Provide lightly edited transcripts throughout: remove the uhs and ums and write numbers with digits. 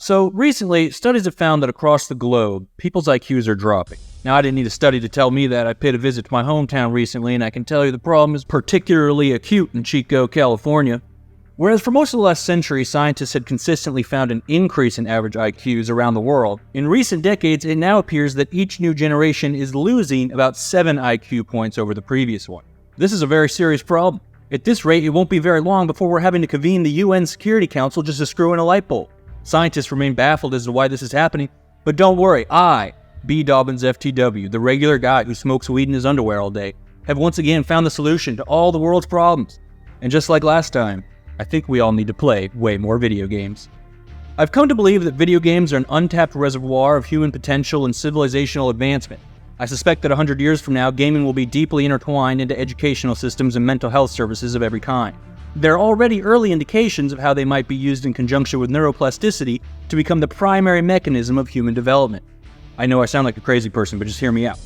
So recently, studies have found that across the globe, people's IQs are dropping. Now, I didn't need a study to tell me that. I paid a visit to my hometown recently, and I can tell you the problem is particularly acute in Chico, California. Whereas for most of the last century, scientists had consistently found an increase in average IQs around the world, in recent decades it now appears that each new generation is losing about 7 IQ points over the previous one. This is a very serious problem. At this rate, it won't be very long before we're having to convene the UN Security Council just to screw in a light bulb. Scientists remain baffled as to why this is happening, but don't worry, I, Dukedobbins FTW, the regular guy who smokes weed in his underwear all day, have once again found the solution to all the world's problems. And just like last time, I think we all need to play way more video games. I've come to believe that video games are an untapped reservoir of human potential and civilizational advancement. I suspect that 100 years from now, gaming will be deeply intertwined into educational systems and mental health services of every kind. There are already early indications of how they might be used in conjunction with neuroplasticity to become the primary mechanism of human development. I know I sound like a crazy person, but just hear me out.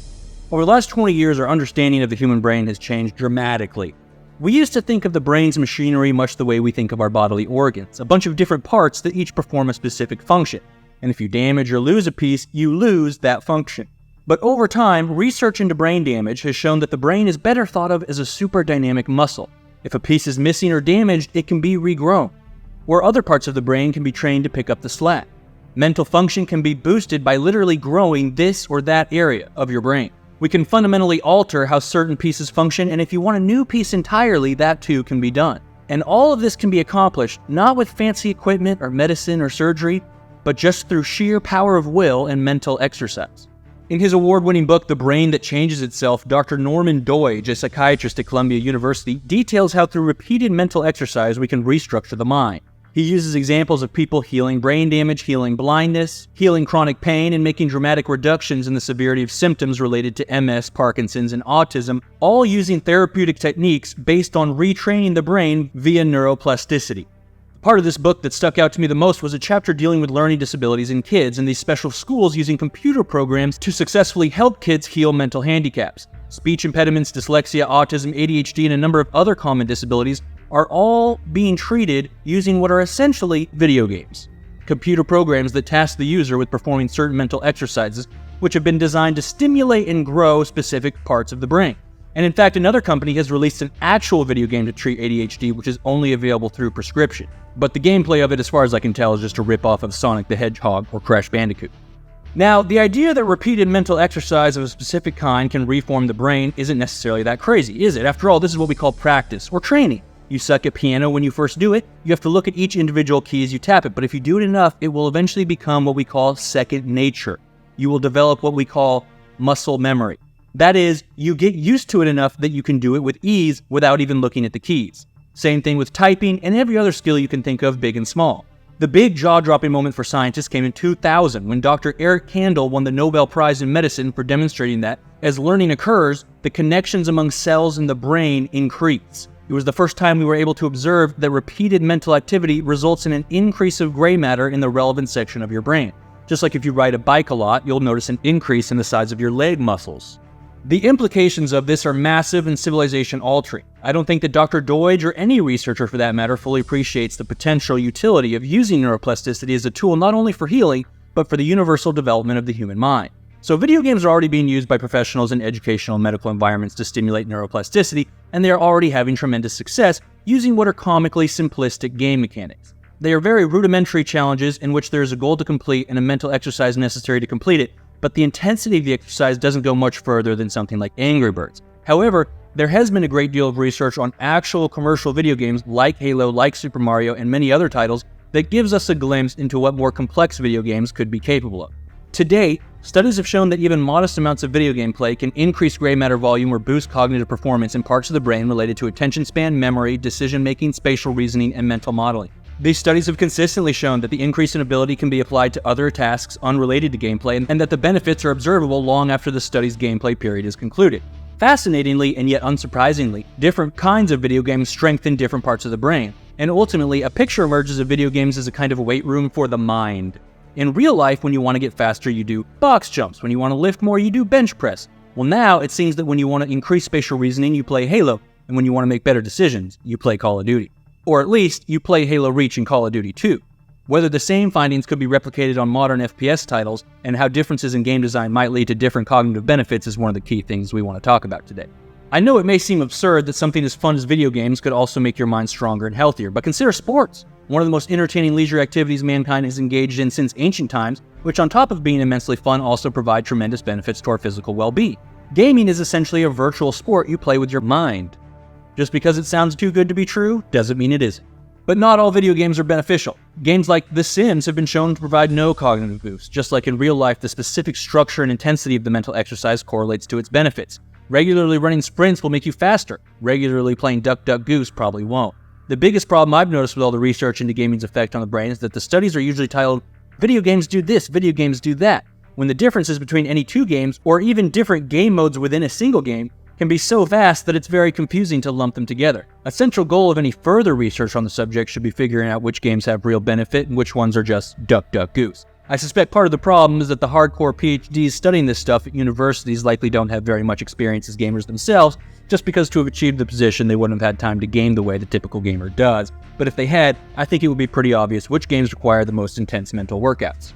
Over the last 20 years, our understanding of the human brain has changed dramatically. We used to think of the brain's machinery much the way we think of our bodily organs, a bunch of different parts that each perform a specific function. And if you damage or lose a piece, you lose that function. But over time, research into brain damage has shown that the brain is better thought of as a super dynamic muscle. If a piece is missing or damaged, it can be regrown, where other parts of the brain can be trained to pick up the slack. Mental function can be boosted by literally growing this or that area of your brain. We can fundamentally alter how certain pieces function, and if you want a new piece entirely, that too can be done. And all of this can be accomplished not with fancy equipment or medicine or surgery, but just through sheer power of will and mental exercise. In his award-winning book, The Brain That Changes Itself, Dr. Norman Doidge, a psychiatrist at Columbia University, details how through repeated mental exercise we can restructure the mind. He uses examples of people healing brain damage, healing blindness, healing chronic pain, and making dramatic reductions in the severity of symptoms related to MS, Parkinson's, and autism, all using therapeutic techniques based on retraining the brain via neuroplasticity. Part of this book that stuck out to me the most was a chapter dealing with learning disabilities in kids and these special schools using computer programs to successfully help kids heal mental handicaps. Speech impediments, dyslexia, autism, ADHD, and a number of other common disabilities are all being treated using what are essentially video games. Computer programs that task the user with performing certain mental exercises, which have been designed to stimulate and grow specific parts of the brain. And in fact, another company has released an actual video game to treat ADHD, which is only available through prescription. But the gameplay of it, as far as I can tell, is just a rip-off of Sonic the Hedgehog or Crash Bandicoot. Now, the idea that repeated mental exercise of a specific kind can reform the brain isn't necessarily that crazy, is it? After all, this is what we call practice or training. You suck at piano when you first do it, you have to look at each individual key as you tap it, but if you do it enough, it will eventually become what we call second nature. You will develop what we call muscle memory. That is, you get used to it enough that you can do it with ease without even looking at the keys. Same thing with typing and every other skill you can think of, big and small. The big jaw-dropping moment for scientists came in 2000 when Dr. Eric Kandel won the Nobel Prize in Medicine for demonstrating that, as learning occurs, the connections among cells in the brain increase. It was the first time we were able to observe that repeated mental activity results in an increase of gray matter in the relevant section of your brain. Just like if you ride a bike a lot, you'll notice an increase in the size of your leg muscles. The implications of this are massive and civilization-altering. I don't think that Dr. Doidge, or any researcher for that matter, fully appreciates the potential utility of using neuroplasticity as a tool not only for healing, but for the universal development of the human mind. So video games are already being used by professionals in educational and medical environments to stimulate neuroplasticity, and they are already having tremendous success using what are comically simplistic game mechanics. They are very rudimentary challenges in which there is a goal to complete and a mental exercise necessary to complete it, but the intensity of the exercise doesn't go much further than something like Angry Birds. However, there has been a great deal of research on actual commercial video games like Halo, like Super Mario, and many other titles that gives us a glimpse into what more complex video games could be capable of. To date, studies have shown that even modest amounts of video game play can increase gray matter volume or boost cognitive performance in parts of the brain related to attention span, memory, decision-making, spatial reasoning, and mental modeling. These studies have consistently shown that the increase in ability can be applied to other tasks unrelated to gameplay, and that the benefits are observable long after the study's gameplay period is concluded. Fascinatingly, and yet unsurprisingly, different kinds of video games strengthen different parts of the brain, and ultimately, a picture emerges of video games as a kind of weight room for the mind. In real life, when you want to get faster, you do box jumps. When you want to lift more, you do bench press. Well, now it seems that when you want to increase spatial reasoning, you play Halo, and when you want to make better decisions, you play Call of Duty. Or at least, you play Halo Reach and Call of Duty 2. Whether the same findings could be replicated on modern FPS titles and how differences in game design might lead to different cognitive benefits is one of the key things we want to talk about today. I know it may seem absurd that something as fun as video games could also make your mind stronger and healthier, but consider sports, one of the most entertaining leisure activities mankind has engaged in since ancient times, which on top of being immensely fun also provide tremendous benefits to our physical well-being. Gaming is essentially a virtual sport you play with your mind. Just because it sounds too good to be true doesn't mean it isn't. But not all video games are beneficial. Games like The Sims have been shown to provide no cognitive boost. Just like in real life, the specific structure and intensity of the mental exercise correlates to its benefits. Regularly running sprints will make you faster. Regularly playing Duck, Duck, Goose probably won't. The biggest problem I've noticed with all the research into gaming's effect on the brain is that the studies are usually titled, video games do this, video games do that, when the differences between any two games, or even different game modes within a single game, can be so vast that it's very confusing to lump them together. A central goal of any further research on the subject should be figuring out which games have real benefit and which ones are just duck, duck, goose. I suspect part of the problem is that the hardcore PhDs studying this stuff at universities likely don't have very much experience as gamers themselves, just because to have achieved the position they wouldn't have had time to game the way the typical gamer does. But if they had, I think it would be pretty obvious which games require the most intense mental workouts.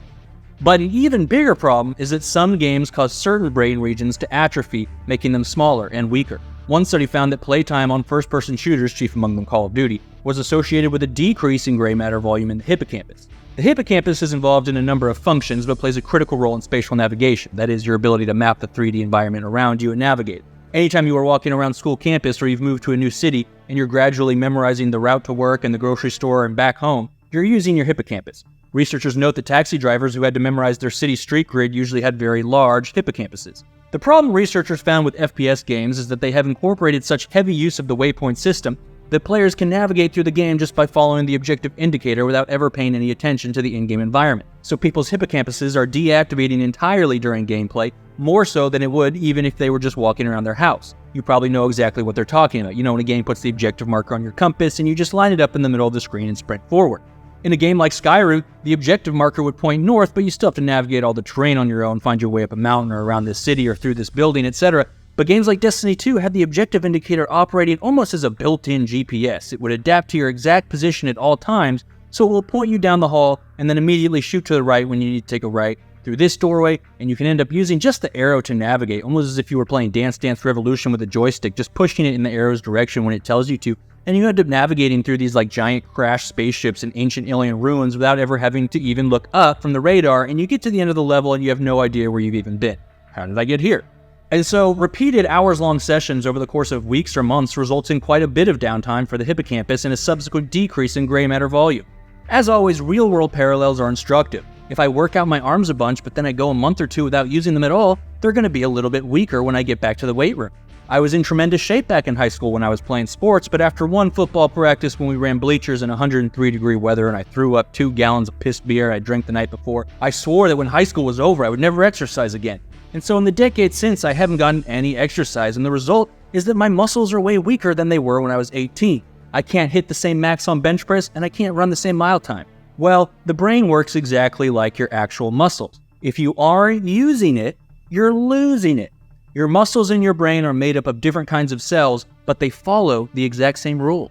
But an even bigger problem is that some games cause certain brain regions to atrophy, making them smaller and weaker. One study found that playtime on first-person shooters, chief among them Call of Duty, was associated with a decrease in gray matter volume in the hippocampus. The hippocampus is involved in a number of functions but plays a critical role in spatial navigation, that is, your ability to map the 3D environment around you and navigate. Anytime you are walking around school campus or you've moved to a new city and you're gradually memorizing the route to work and the grocery store and back home, you're using your hippocampus. Researchers note that taxi drivers who had to memorize their city street grid usually had very large hippocampuses. The problem researchers found with FPS games is that they have incorporated such heavy use of the waypoint system that players can navigate through the game just by following the objective indicator without ever paying any attention to the in-game environment. So people's hippocampuses are deactivating entirely during gameplay, more so than it would even if they were just walking around their house. You probably know exactly what they're talking about. You know when a game puts the objective marker on your compass and you just line it up in the middle of the screen and sprint forward. In a game like Skyrim, the objective marker would point north, but you still have to navigate all the terrain on your own, find your way up a mountain or around this city or through this building, etc. But games like Destiny 2 had the objective indicator operating almost as a built-in GPS. It would adapt to your exact position at all times, so it will point you down the hall and then immediately shoot to the right when you need to take a right through this doorway, and you can end up using just the arrow to navigate, almost as if you were playing Dance Dance Revolution with a joystick, just pushing it in the arrow's direction when it tells you to. And you end up navigating through these like giant crashed spaceships and ancient alien ruins without ever having to even look up from the radar, and you get to the end of the level and you have no idea where you've even been. How did I get here? And so repeated hours-long sessions over the course of weeks or months results in quite a bit of downtime for the hippocampus and a subsequent decrease in gray matter volume. As always, real-world parallels are instructive. If I work out my arms a bunch but then I go a month or two without using them at all, they're going to be a little bit weaker when I get back to the weight room. I was in tremendous shape back in high school when I was playing sports, but after one football practice when we ran bleachers in 103-degree weather and I threw up 2 gallons of piss beer I drank the night before, I swore that when high school was over I would never exercise again. And so in the decades since, I haven't gotten any exercise, and the result is that my muscles are way weaker than they were when I was 18. I can't hit the same max on bench press, and I can't run the same mile time. Well, the brain works exactly like your actual muscles. If you aren't using it, you're losing it. Your muscles in your brain are made up of different kinds of cells, but they follow the exact same rules.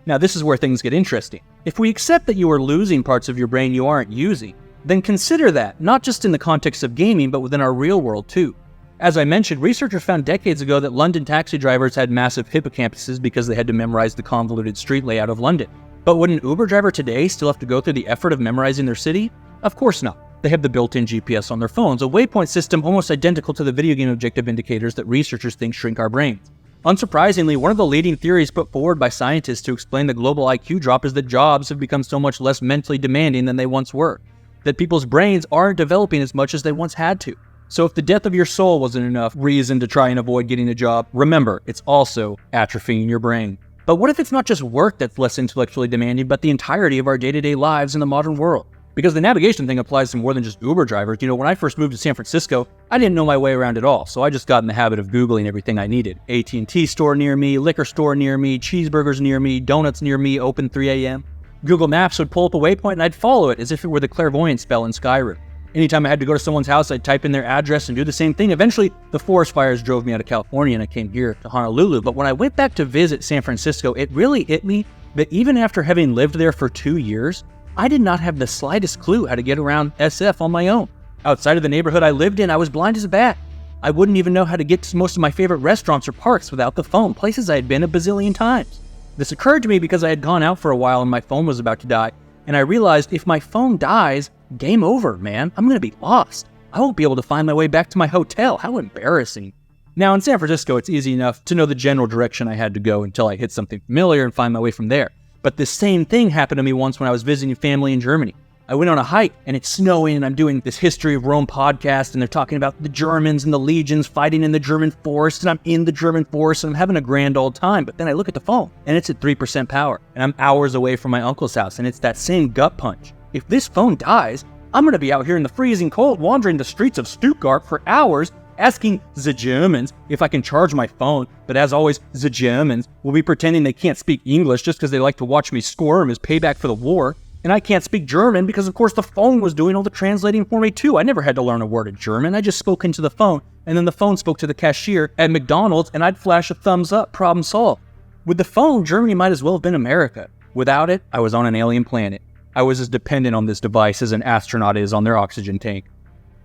Now, this is where things get interesting. If we accept that you are losing parts of your brain you aren't using, then consider that, not just in the context of gaming, but within our real world too. As I mentioned, researchers found decades ago that London taxi drivers had massive hippocampuses because they had to memorize the convoluted street layout of London. But would an Uber driver today still have to go through the effort of memorizing their city? Of course not. They have the built-in GPS on their phones, a waypoint system almost identical to the video game objective indicators that researchers think shrink our brains. Unsurprisingly, one of the leading theories put forward by scientists to explain the global IQ drop is that jobs have become so much less mentally demanding than they once were, that people's brains aren't developing as much as they once had to. So if the death of your soul wasn't enough reason to try and avoid getting a job, remember, it's also atrophying your brain. But what if it's not just work that's less intellectually demanding, but the entirety of our day-to-day lives in the modern world? Because the navigation thing applies to more than just Uber drivers. You know, when I first moved to San Francisco, I didn't know my way around at all, so I just got in the habit of Googling everything I needed. AT&T store near me, liquor store near me, cheeseburgers near me, donuts near me, open 3 a.m. Google Maps would pull up a waypoint and I'd follow it as if it were the clairvoyant spell in Skyrim. Anytime I had to go to someone's house, I'd type in their address and do the same thing. Eventually, the forest fires drove me out of California and I came here to Honolulu. But when I went back to visit San Francisco, it really hit me that even after having lived there for 2 years, I did not have the slightest clue how to get around SF on my own. Outside of the neighborhood I lived in, I was blind as a bat. I wouldn't even know how to get to most of my favorite restaurants or parks without the phone, places I had been a bazillion times. This occurred to me because I had gone out for a while and my phone was about to die, and I realized if my phone dies, game over, man. I'm going to be lost. I won't be able to find my way back to my hotel. How embarrassing. Now, in San Francisco, it's easy enough to know the general direction I had to go until I hit something familiar and find my way from there. But this same thing happened to me once when I was visiting family in Germany. I went on a hike, and it's snowing, and I'm doing this History of Rome podcast, and they're talking about the Germans and the legions fighting in the German forest, and I'm in the German forest, and I'm having a grand old time. But then I look at the phone, and it's at 3% power, and I'm hours away from my uncle's house, and it's that same gut punch. If this phone dies, I'm going to be out here in the freezing cold, wandering the streets of Stuttgart for hours, asking the Germans if I can charge my phone, but as always, the Germans will be pretending they can't speak English just because they like to watch me squirm as payback for the war. And I can't speak German because, of course, the phone was doing all the translating for me, too. I never had to learn a word of German. I just spoke into the phone, and then the phone spoke to the cashier at McDonald's, and I'd flash a thumbs up, problem solved. With the phone, Germany might as well have been America. Without it, I was on an alien planet. I was as dependent on this device as an astronaut is on their oxygen tank.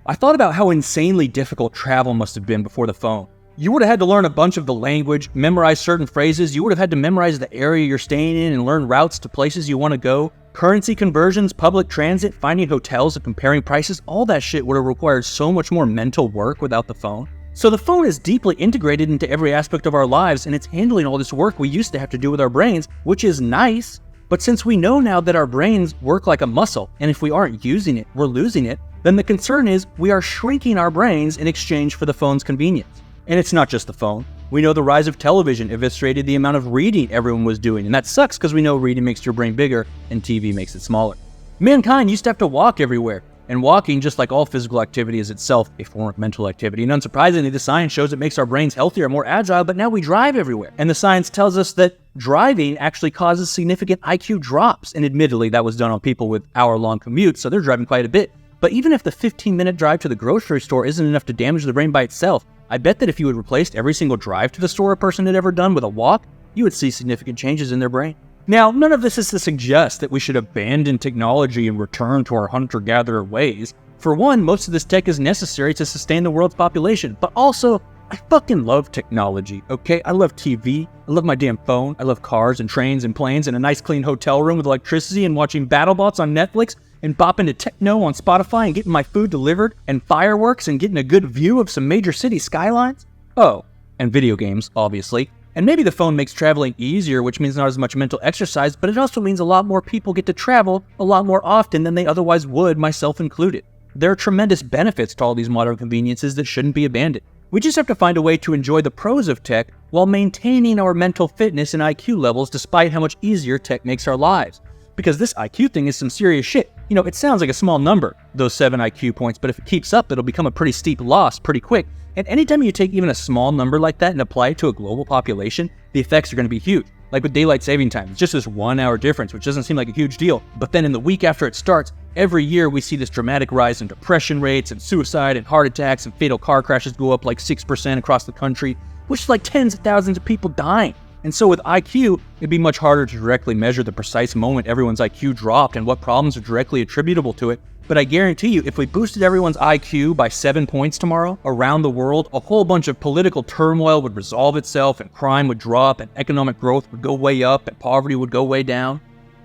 I thought about how insanely difficult travel must have been before the phone. You would have had to learn a bunch of the language, memorize certain phrases, you would have had to memorize the area you're staying in and learn routes to places you want to go. Currency conversions, public transit, finding hotels and comparing prices, all that shit would have required so much more mental work without the phone. So the phone is deeply integrated into every aspect of our lives, and it's handling all this work we used to have to do with our brains, which is nice. But since we know now that our brains work like a muscle, and if we aren't using it, we're losing it, then the concern is we are shrinking our brains in exchange for the phone's convenience. And it's not just the phone. We know the rise of television eviscerated the amount of reading everyone was doing, and that sucks because we know reading makes your brain bigger and TV makes it smaller. Mankind used to have to walk everywhere, and walking, just like all physical activity, is itself a form of mental activity. And unsurprisingly, the science shows it makes our brains healthier and more agile, but now we drive everywhere. And the science tells us that driving actually causes significant IQ drops, and admittedly, that was done on people with hour-long commutes, so they're driving quite a bit. But even if the 15-minute drive to the grocery store isn't enough to damage the brain by itself, I bet that if you had replaced every single drive to the store a person had ever done with a walk, you would see significant changes in their brain. Now, none of this is to suggest that we should abandon technology and return to our hunter-gatherer ways. For one, most of this tech is necessary to sustain the world's population, but also, I fucking love technology, okay? I love TV, I love my damn phone, I love cars and trains and planes and a nice clean hotel room with electricity and watching BattleBots on Netflix and bopping to techno on Spotify and getting my food delivered and fireworks and getting a good view of some major city skylines. Oh, and video games, obviously. And maybe the phone makes traveling easier, which means not as much mental exercise, but it also means a lot more people get to travel a lot more often than they otherwise would, myself included. There are tremendous benefits to all these modern conveniences that shouldn't be abandoned. We just have to find a way to enjoy the pros of tech while maintaining our mental fitness and IQ levels despite how much easier tech makes our lives. Because this IQ thing is some serious shit. You know, it sounds like a small number, those 7 IQ points, but if it keeps up, it'll become a pretty steep loss pretty quick. And anytime you take even a small number like that and apply it to a global population, the effects are going to be huge. Like with daylight saving time, it's just this 1 hour difference, which doesn't seem like a huge deal. But then in the week after it starts, every year we see this dramatic rise in depression rates and suicide and heart attacks and fatal car crashes go up like 6% across the country, which is like tens of thousands of people dying. And so with IQ, it'd be much harder to directly measure the precise moment everyone's IQ dropped and what problems are directly attributable to it. But I guarantee you, if we boosted everyone's IQ by 7 points tomorrow, around the world, a whole bunch of political turmoil would resolve itself, and crime would drop, and economic growth would go way up, and poverty would go way down.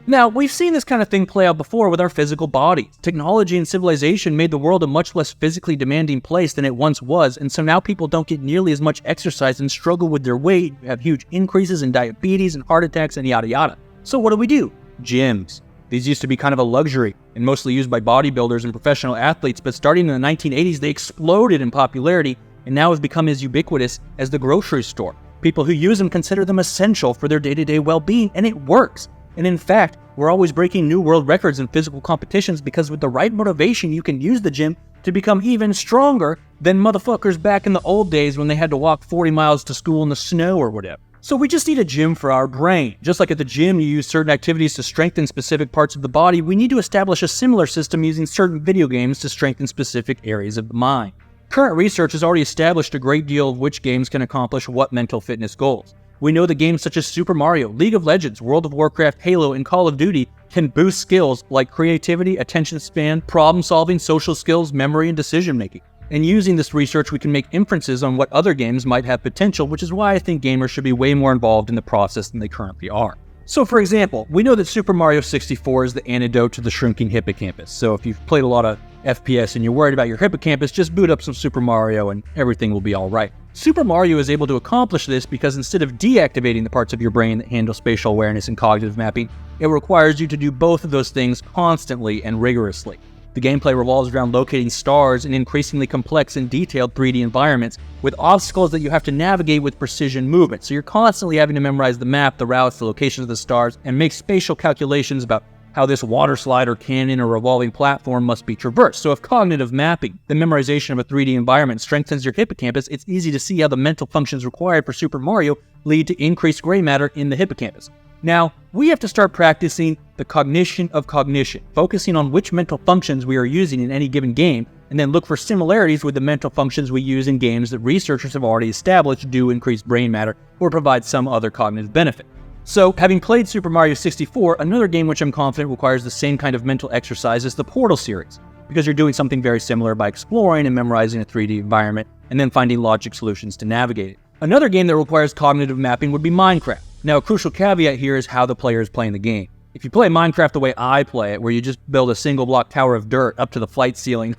Now, we've seen this kind of thing play out before with our physical bodies. Technology and civilization made the world a much less physically demanding place than it once was, and so now people don't get nearly as much exercise and struggle with their weight, have huge increases in diabetes and heart attacks and yada yada. So what do? Gyms. These used to be kind of a luxury and mostly used by bodybuilders and professional athletes, but starting in the 1980s, they exploded in popularity and now have become as ubiquitous as the grocery store. People who use them consider them essential for their day-to-day well-being, and it works. And in fact, we're always breaking new world records in physical competitions because with the right motivation, you can use the gym to become even stronger than motherfuckers back in the old days when they had to walk 40 miles to school in the snow or whatever. So we just need a gym for our brain. Just like at the gym, you use certain activities to strengthen specific parts of the body, we need to establish a similar system using certain video games to strengthen specific areas of the mind. Current research has already established a great deal of which games can accomplish what mental fitness goals. We know that games such as Super Mario, League of Legends, World of Warcraft, Halo, and Call of Duty can boost skills like creativity, attention span, problem solving, social skills, memory, and decision making. And using this research, we can make inferences on what other games might have potential, which is why I think gamers should be way more involved in the process than they currently are. So for example, we know that Super Mario 64 is the antidote to the shrinking hippocampus. So if you've played a lot of FPS and you're worried about your hippocampus, just boot up some Super Mario and everything will be alright. Super Mario is able to accomplish this because instead of deactivating the parts of your brain that handle spatial awareness and cognitive mapping, it requires you to do both of those things constantly and rigorously. The gameplay revolves around locating stars in increasingly complex and detailed 3D environments with obstacles that you have to navigate with precision movement. So you're constantly having to memorize the map, the routes, the locations of the stars, and make spatial calculations about how this water slide or canyon or revolving platform must be traversed. So if cognitive mapping, the memorization of a 3D environment, strengthens your hippocampus, it's easy to see how the mental functions required for Super Mario lead to increased gray matter in the hippocampus. Now, we have to start practicing the cognition of cognition, focusing on which mental functions we are using in any given game, and then look for similarities with the mental functions we use in games that researchers have already established do increase brain matter or provide some other cognitive benefit. So, having played Super Mario 64, another game which I'm confident requires the same kind of mental exercise is the Portal series, because you're doing something very similar by exploring and memorizing a 3D environment, and then finding logic solutions to navigate it. Another game that requires cognitive mapping would be Minecraft. Now, a crucial caveat here is how the player is playing the game. If you play Minecraft the way I play it, where you just build a single block tower of dirt up to the flight ceiling,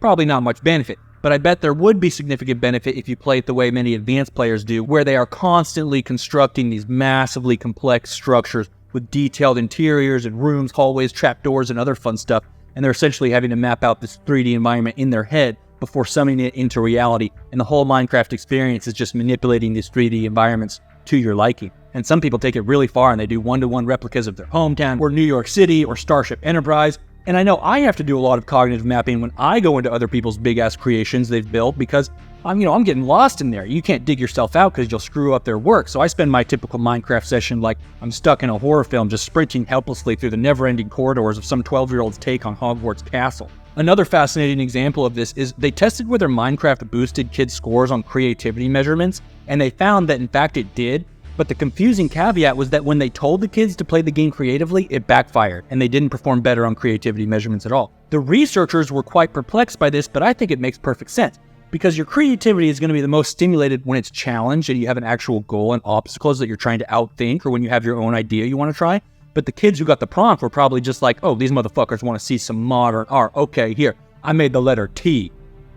probably not much benefit. But I bet there would be significant benefit if you play it the way many advanced players do, where they are constantly constructing these massively complex structures with detailed interiors and rooms, hallways, trapdoors, and other fun stuff, and they're essentially having to map out this 3D environment in their head before summoning it into reality, and the whole Minecraft experience is just manipulating these 3D environments to your liking. And some people take it really far and they do one-to-one replicas of their hometown or New York City or Starship Enterprise. And I know I have to do a lot of cognitive mapping when I go into other people's big-ass creations they've built because I'm getting lost in there. You can't dig yourself out because you'll screw up their work. So I spend my typical Minecraft session like I'm stuck in a horror film just sprinting helplessly through the never-ending corridors of some 12-year-old's take on Hogwarts Castle. Another fascinating example of this is they tested whether Minecraft boosted kids' scores on creativity measurements, and they found that in fact it did. But the confusing caveat was that when they told the kids to play the game creatively, it backfired, and they didn't perform better on creativity measurements at all. The researchers were quite perplexed by this, but I think it makes perfect sense, because your creativity is going to be the most stimulated when it's challenged and you have an actual goal and obstacles that you're trying to outthink, or when you have your own idea you want to try. But the kids who got the prompt were probably just like, oh, these motherfuckers want to see some modern art. Okay, here, I made the letter T.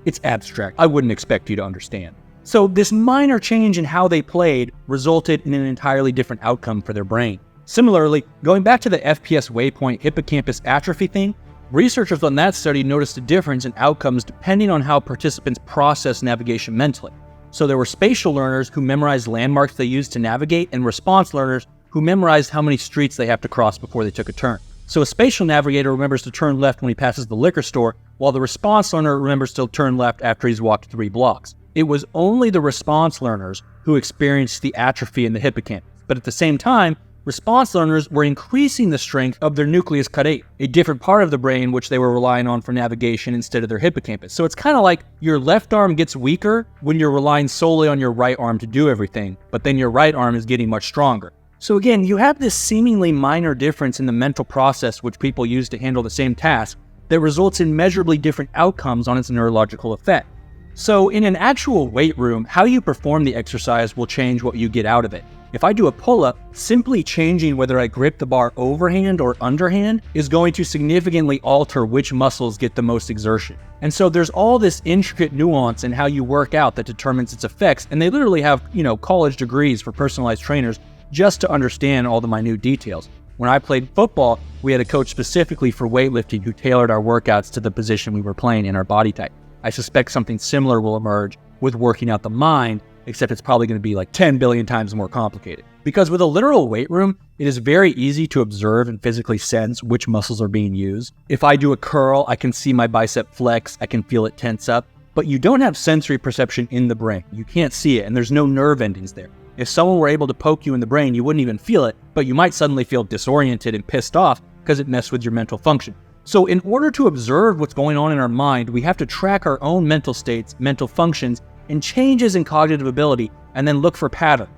It's abstract. I wouldn't expect you to understand. So this minor change in how they played resulted in an entirely different outcome for their brain. Similarly, going back to the FPS waypoint hippocampus atrophy thing, researchers on that study noticed a difference in outcomes depending on how participants process navigation mentally. So there were spatial learners who memorized landmarks they used to navigate, and response learners who memorized how many streets they have to cross before they took a turn. So a spatial navigator remembers to turn left when he passes the liquor store, while the response learner remembers to turn left after he's walked 3 blocks. It was only the response learners who experienced the atrophy in the hippocampus, but at the same time, response learners were increasing the strength of their nucleus caudate, a different part of the brain which they were relying on for navigation instead of their hippocampus. So it's kind of like your left arm gets weaker when you're relying solely on your right arm to do everything, but then your right arm is getting much stronger. So again, you have this seemingly minor difference in the mental process which people use to handle the same task that results in measurably different outcomes on its neurological effect. So in an actual weight room, how you perform the exercise will change what you get out of it. If I do a pull-up, simply changing whether I grip the bar overhand or underhand is going to significantly alter which muscles get the most exertion. And so there's all this intricate nuance in how you work out that determines its effects, and they literally have, college degrees for personalized trainers just to understand all the minute details. When I played football, we had a coach specifically for weightlifting who tailored our workouts to the position we were playing in our body type. I suspect something similar will emerge with working out the mind, except it's probably going to be like 10 billion times more complicated. Because with a literal weight room, it is very easy to observe and physically sense which muscles are being used. If I do a curl, I can see my bicep flex, I can feel it tense up, but you don't have sensory perception in the brain. You can't see it, and there's no nerve endings there. If someone were able to poke you in the brain, you wouldn't even feel it, but you might suddenly feel disoriented and pissed off because it messed with your mental function. So in order to observe what's going on in our mind, we have to track our own mental states, mental functions, and changes in cognitive ability, and then look for patterns.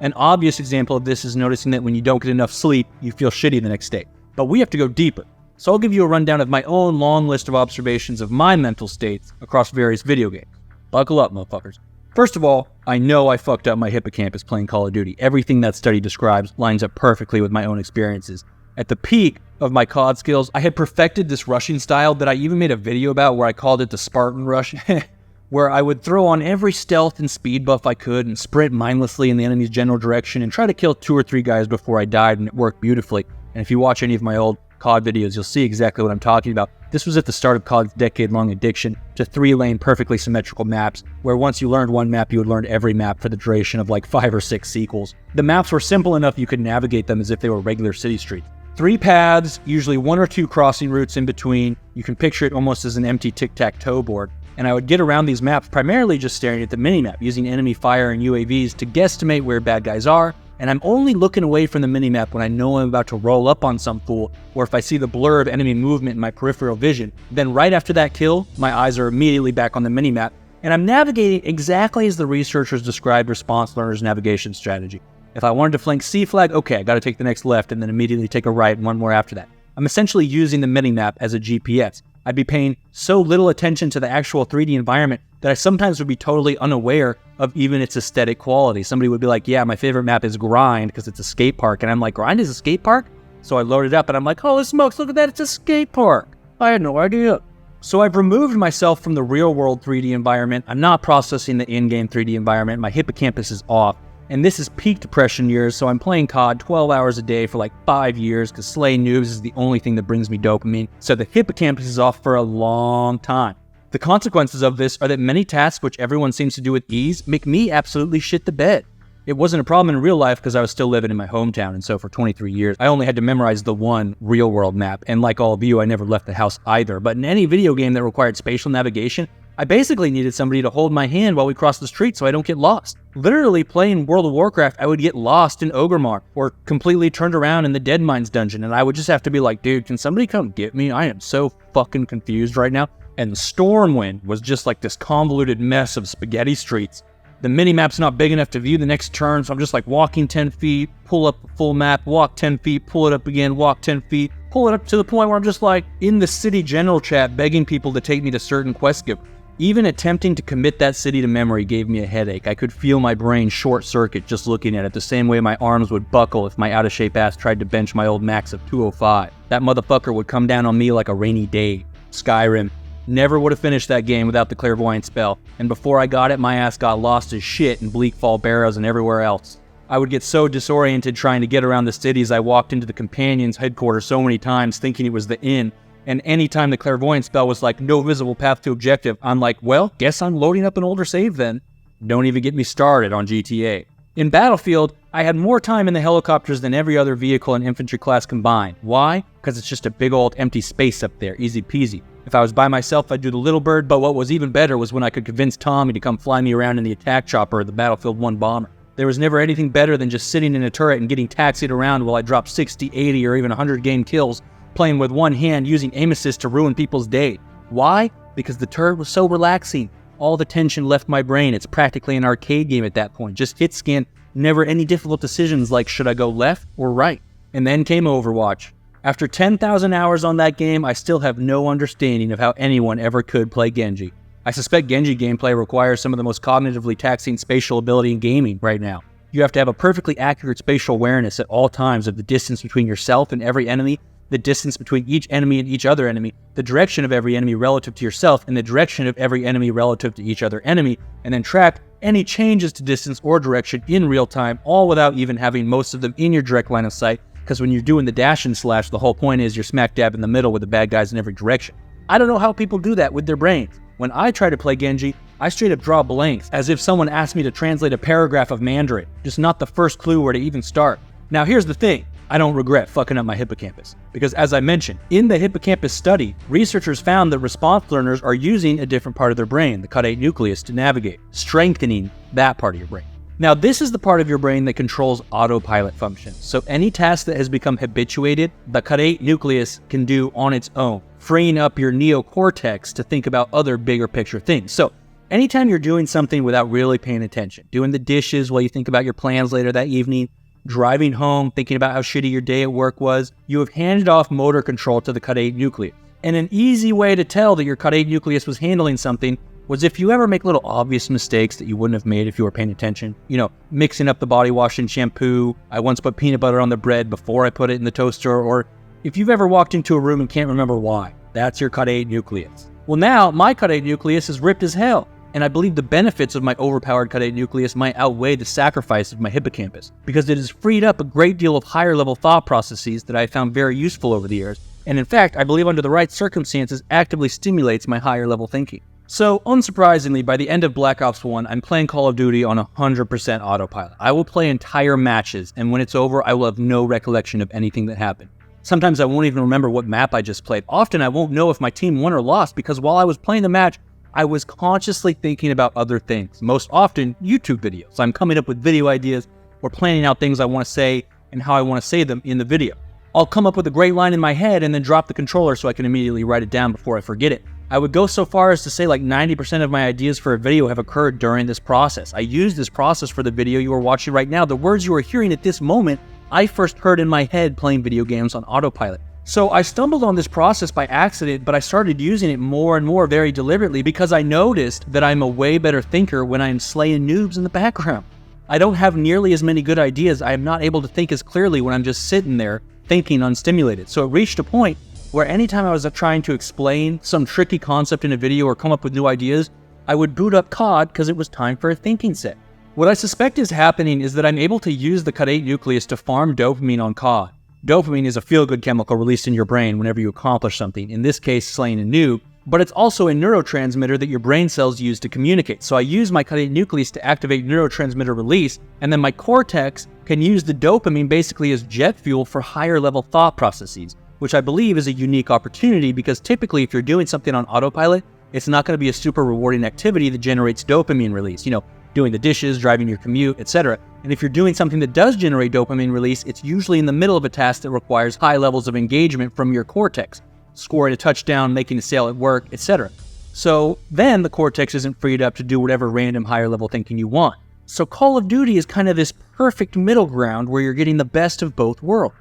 An obvious example of this is noticing that when you don't get enough sleep, you feel shitty the next day. But we have to go deeper. So I'll give you a rundown of my own long list of observations of my mental states across various video games. Buckle up, motherfuckers. First of all, I know I fucked up my hippocampus playing Call of Duty. Everything that study describes lines up perfectly with my own experiences. At the peak of my COD skills, I had perfected this rushing style that I even made a video about where I called it the Spartan Rush, where I would throw on every stealth and speed buff I could and sprint mindlessly in the enemy's general direction and try to kill 2 or 3 guys before I died, and it worked beautifully. And if you watch any of my old COD videos, you'll see exactly what I'm talking about. This was at the start of COD's decade-long addiction to 3-lane, perfectly symmetrical maps, where once you learned one map, you would learn every map for the duration of like 5 or 6 sequels. The maps were simple enough you could navigate them as if they were regular city streets. 3 paths, usually 1 or 2 crossing routes in between. You can picture it almost as an empty tic-tac-toe board. And I would get around these maps primarily just staring at the minimap, using enemy fire and UAVs to guesstimate where bad guys are, and I'm only looking away from the minimap when I know I'm about to roll up on some fool, or if I see the blur of enemy movement in my peripheral vision. Then right after that kill, my eyes are immediately back on the minimap, and I'm navigating exactly as the researchers described response learners' navigation strategy. If I wanted to flank C flag, okay, I gotta take the next left and then immediately take a right and one more after that. I'm essentially using the minimap as a GPS. I'd be paying so little attention to the actual 3D environment that I sometimes would be totally unaware of even its aesthetic quality. Somebody would be like, yeah, my favorite map is Grind because it's a skate park. And I'm like, Grind is a skate park? So I load it up and I'm like, holy smokes, look at that, it's a skate park. I had no idea. So I've removed myself from the real world 3D environment. I'm not processing the in-game 3D environment. My hippocampus is off. And this is peak depression years, so I'm playing COD 12 hours a day for like 5 years because slaying noobs is the only thing that brings me dopamine. So the hippocampus is off for a long time. The consequences of this are that many tasks which everyone seems to do with ease make me absolutely shit the bed. It wasn't a problem in real life because I was still living in my hometown, and so for 23 years, I only had to memorize the one real-world map, and like all of you, I never left the house either. But in any video game that required spatial navigation, I basically needed somebody to hold my hand while we crossed the street so I don't get lost. Literally playing World of Warcraft, I would get lost in Ogremar or completely turned around in the Dead Mines dungeon, and I would just have to be like, dude, can somebody come get me? I am so fucking confused right now. And Stormwind was just like this convoluted mess of spaghetti streets. The minimap's not big enough to view the next turn, so I'm just like walking 10 feet, pull up the full map, walk 10 feet, pull it up again, walk 10 feet, pull it up to the point where I'm just like in the city general chat begging people to take me to certain quest givers. Even attempting to commit that city to memory gave me a headache. I could feel my brain short circuit just looking at it, the same way my arms would buckle if my out-of-shape ass tried to bench my old max of 205. That motherfucker would come down on me like a rainy day. Skyrim. Never would have finished that game without the clairvoyant spell, and before I got it, my ass got lost as shit in Bleak Fall Barrows and everywhere else. I would get so disoriented trying to get around the cities I walked into the Companions headquarters so many times thinking it was the inn. And anytime the clairvoyant spell was like, no visible path to objective, I'm like, well, guess I'm loading up an older save then. Don't even get me started on GTA. In Battlefield, I had more time in the helicopters than every other vehicle and infantry class combined. Why? Because it's just a big old empty space up there, easy peasy. If I was by myself, I'd do the Little Bird, but what was even better was when I could convince Tommy to come fly me around in the attack chopper or the Battlefield 1 bomber. There was never anything better than just sitting in a turret and getting taxied around while I dropped 60, 80, or even 100 game kills, playing with one hand using aim assist to ruin people's day. Why? Because the turret was so relaxing. All the tension left my brain. It's practically an arcade game at that point. Just hit scan, never any difficult decisions like should I go left or right. And then came Overwatch. After 10,000 hours on that game, I still have no understanding of how anyone ever could play Genji. I suspect Genji gameplay requires some of the most cognitively taxing spatial ability in gaming right now. You have to have a perfectly accurate spatial awareness at all times of the distance between yourself and every enemy, the distance between each enemy and each other enemy, the direction of every enemy relative to yourself, and the direction of every enemy relative to each other enemy, and then track any changes to distance or direction in real time, all without even having most of them in your direct line of sight, because when you're doing the dash and slash, the whole point is you're smack dab in the middle with the bad guys in every direction. I don't know how people do that with their brains. When I try to play Genji, I straight up draw blanks, as if someone asked me to translate a paragraph of Mandarin, just not the first clue where to even start. Now here's the thing. I don't regret fucking up my hippocampus. Because as I mentioned, in the hippocampus study, researchers found that response learners are using a different part of their brain, the caudate nucleus, to navigate, strengthening that part of your brain. Now this is the part of your brain that controls autopilot functions. So any task that has become habituated, the caudate nucleus can do on its own, freeing up your neocortex to think about other bigger picture things. So Anytime you're doing something without really paying attention, doing the dishes while you think about your plans later that evening, driving home, thinking about how shitty your day at work was, you have handed off motor control to the caudate nucleus. And an easy way to tell that your caudate nucleus was handling something was if you ever make little obvious mistakes that you wouldn't have made if you were paying attention. Mixing up the body wash and shampoo. I once put peanut butter on the bread before I put it in the toaster. Or if you've ever walked into a room and can't remember why, that's your caudate nucleus. Well, now my caudate nucleus is ripped as hell. And I believe the benefits of my overpowered caudate nucleus might outweigh the sacrifice of my hippocampus, because it has freed up a great deal of higher level thought processes that I found very useful over the years. And in fact, I believe under the right circumstances actively stimulates my higher level thinking. So, unsurprisingly, by the end of Black Ops 1, I'm playing Call of Duty on 100% autopilot. I will play entire matches, and when it's over, I will have no recollection of anything that happened. Sometimes I won't even remember what map I just played. Often I won't know if my team won or lost, because while I was playing the match, I was consciously thinking about other things, most often YouTube videos. I'm coming up with video ideas or planning out things I want to say and how I want to say them in the video. I'll come up with a great line in my head and then drop the controller so I can immediately write it down before I forget it. I would go so far as to say like 90% of my ideas for a video have occurred during this process. I use this process for the video you are watching right now. The words you are hearing at this moment, I first heard in my head playing video games on autopilot. So I stumbled on this process by accident, but I started using it more and more very deliberately because I noticed that I'm a way better thinker when I'm slaying noobs in the background. I don't have nearly as many good ideas. I am not able to think as clearly when I'm just sitting there thinking unstimulated. So it reached a point where anytime I was trying to explain some tricky concept in a video or come up with new ideas, I would boot up COD because it was time for a thinking set. What I suspect is happening is that I'm able to use the caudate nucleus to farm dopamine on COD. Dopamine is a feel-good chemical released in your brain whenever you accomplish something, in this case slaying a noob, but it's also a neurotransmitter that your brain cells use to communicate. So I use my caudate nucleus to activate neurotransmitter release, and then my cortex can use the dopamine basically as jet fuel for higher level thought processes, which I believe is a unique opportunity because typically if you're doing something on autopilot, it's not going to be a super rewarding activity that generates dopamine release, doing the dishes, driving your commute, etc. And if you're doing something that does generate dopamine release, it's usually in the middle of a task that requires high levels of engagement from your cortex, scoring a touchdown, making a sale at work, etc. So then the cortex isn't freed up to do whatever random higher level thinking you want. So Call of Duty is kind of this perfect middle ground where you're getting the best of both worlds.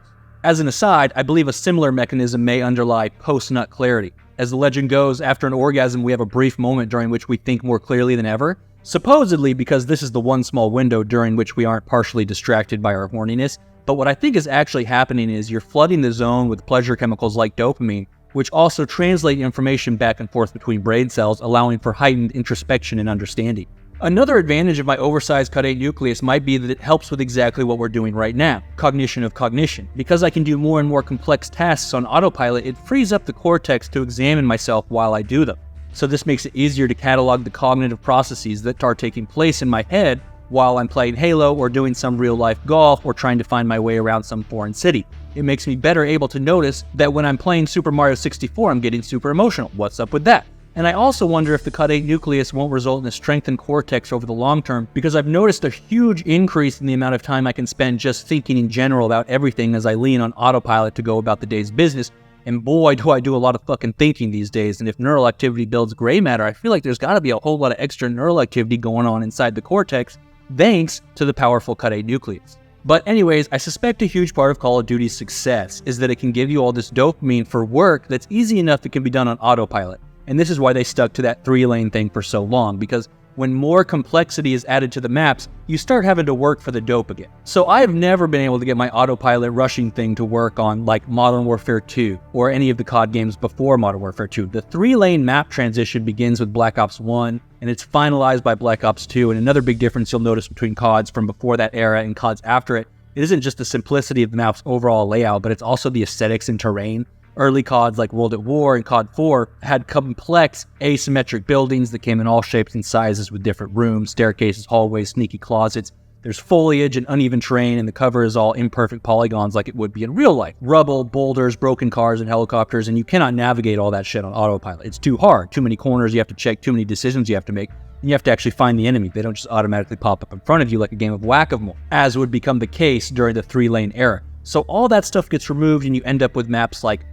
As an aside, I believe a similar mechanism may underlie post-nut clarity. As the legend goes, after an orgasm we have a brief moment during which we think more clearly than ever. Supposedly because this is the one small window during which we aren't partially distracted by our horniness, but what I think is actually happening is you're flooding the zone with pleasure chemicals like dopamine, which also translate information back and forth between brain cells, allowing for heightened introspection and understanding. Another advantage of my oversized caudate nucleus might be that it helps with exactly what we're doing right now, cognition of cognition. Because I can do more and more complex tasks on autopilot, it frees up the cortex to examine myself while I do them. So this makes it easier to catalog the cognitive processes that are taking place in my head while I'm playing Halo or doing some real-life golf or trying to find my way around some foreign city. It makes me better able to notice that when I'm playing Super Mario 64, I'm getting super emotional. What's up with that? And I also wonder if the caudate nucleus won't result in a strengthened cortex over the long term, because I've noticed a huge increase in the amount of time I can spend just thinking in general about everything as I lean on autopilot to go about the day's business. And boy, do I do a lot of fucking thinking these days. And if neural activity builds gray matter, I feel like there's got to be a whole lot of extra neural activity going on inside the cortex, thanks to the powerful caudate nucleus. But anyways, I suspect a huge part of Call of Duty's success is that it can give you all this dopamine for work that's easy enough that can be done on autopilot. And this is why they stuck to that 3-lane thing for so long, because when more complexity is added to the maps, you start having to work for the dope again. So I have never been able to get my autopilot rushing thing to work on like Modern Warfare 2 or any of the COD games before Modern Warfare 2. The 3-lane map transition begins with Black Ops 1 and it's finalized by Black Ops 2. And another big difference you'll notice between CODs from before that era and CODs after it isn't just the simplicity of the map's overall layout, but it's also the aesthetics and terrain. Early CODs like World at War and COD 4 had complex asymmetric buildings that came in all shapes and sizes with different rooms, staircases, hallways, sneaky closets. There's foliage and uneven terrain, and the cover is all imperfect polygons like it would be in real life. Rubble, boulders, broken cars, and helicopters, and you cannot navigate all that shit on autopilot. It's too hard. Too many corners you have to check, too many decisions you have to make, and you have to actually find the enemy. They don't just automatically pop up in front of you like a game of whack-a-mole, as would become the case during the 3-lane era. So all that stuff gets removed, and you end up with maps like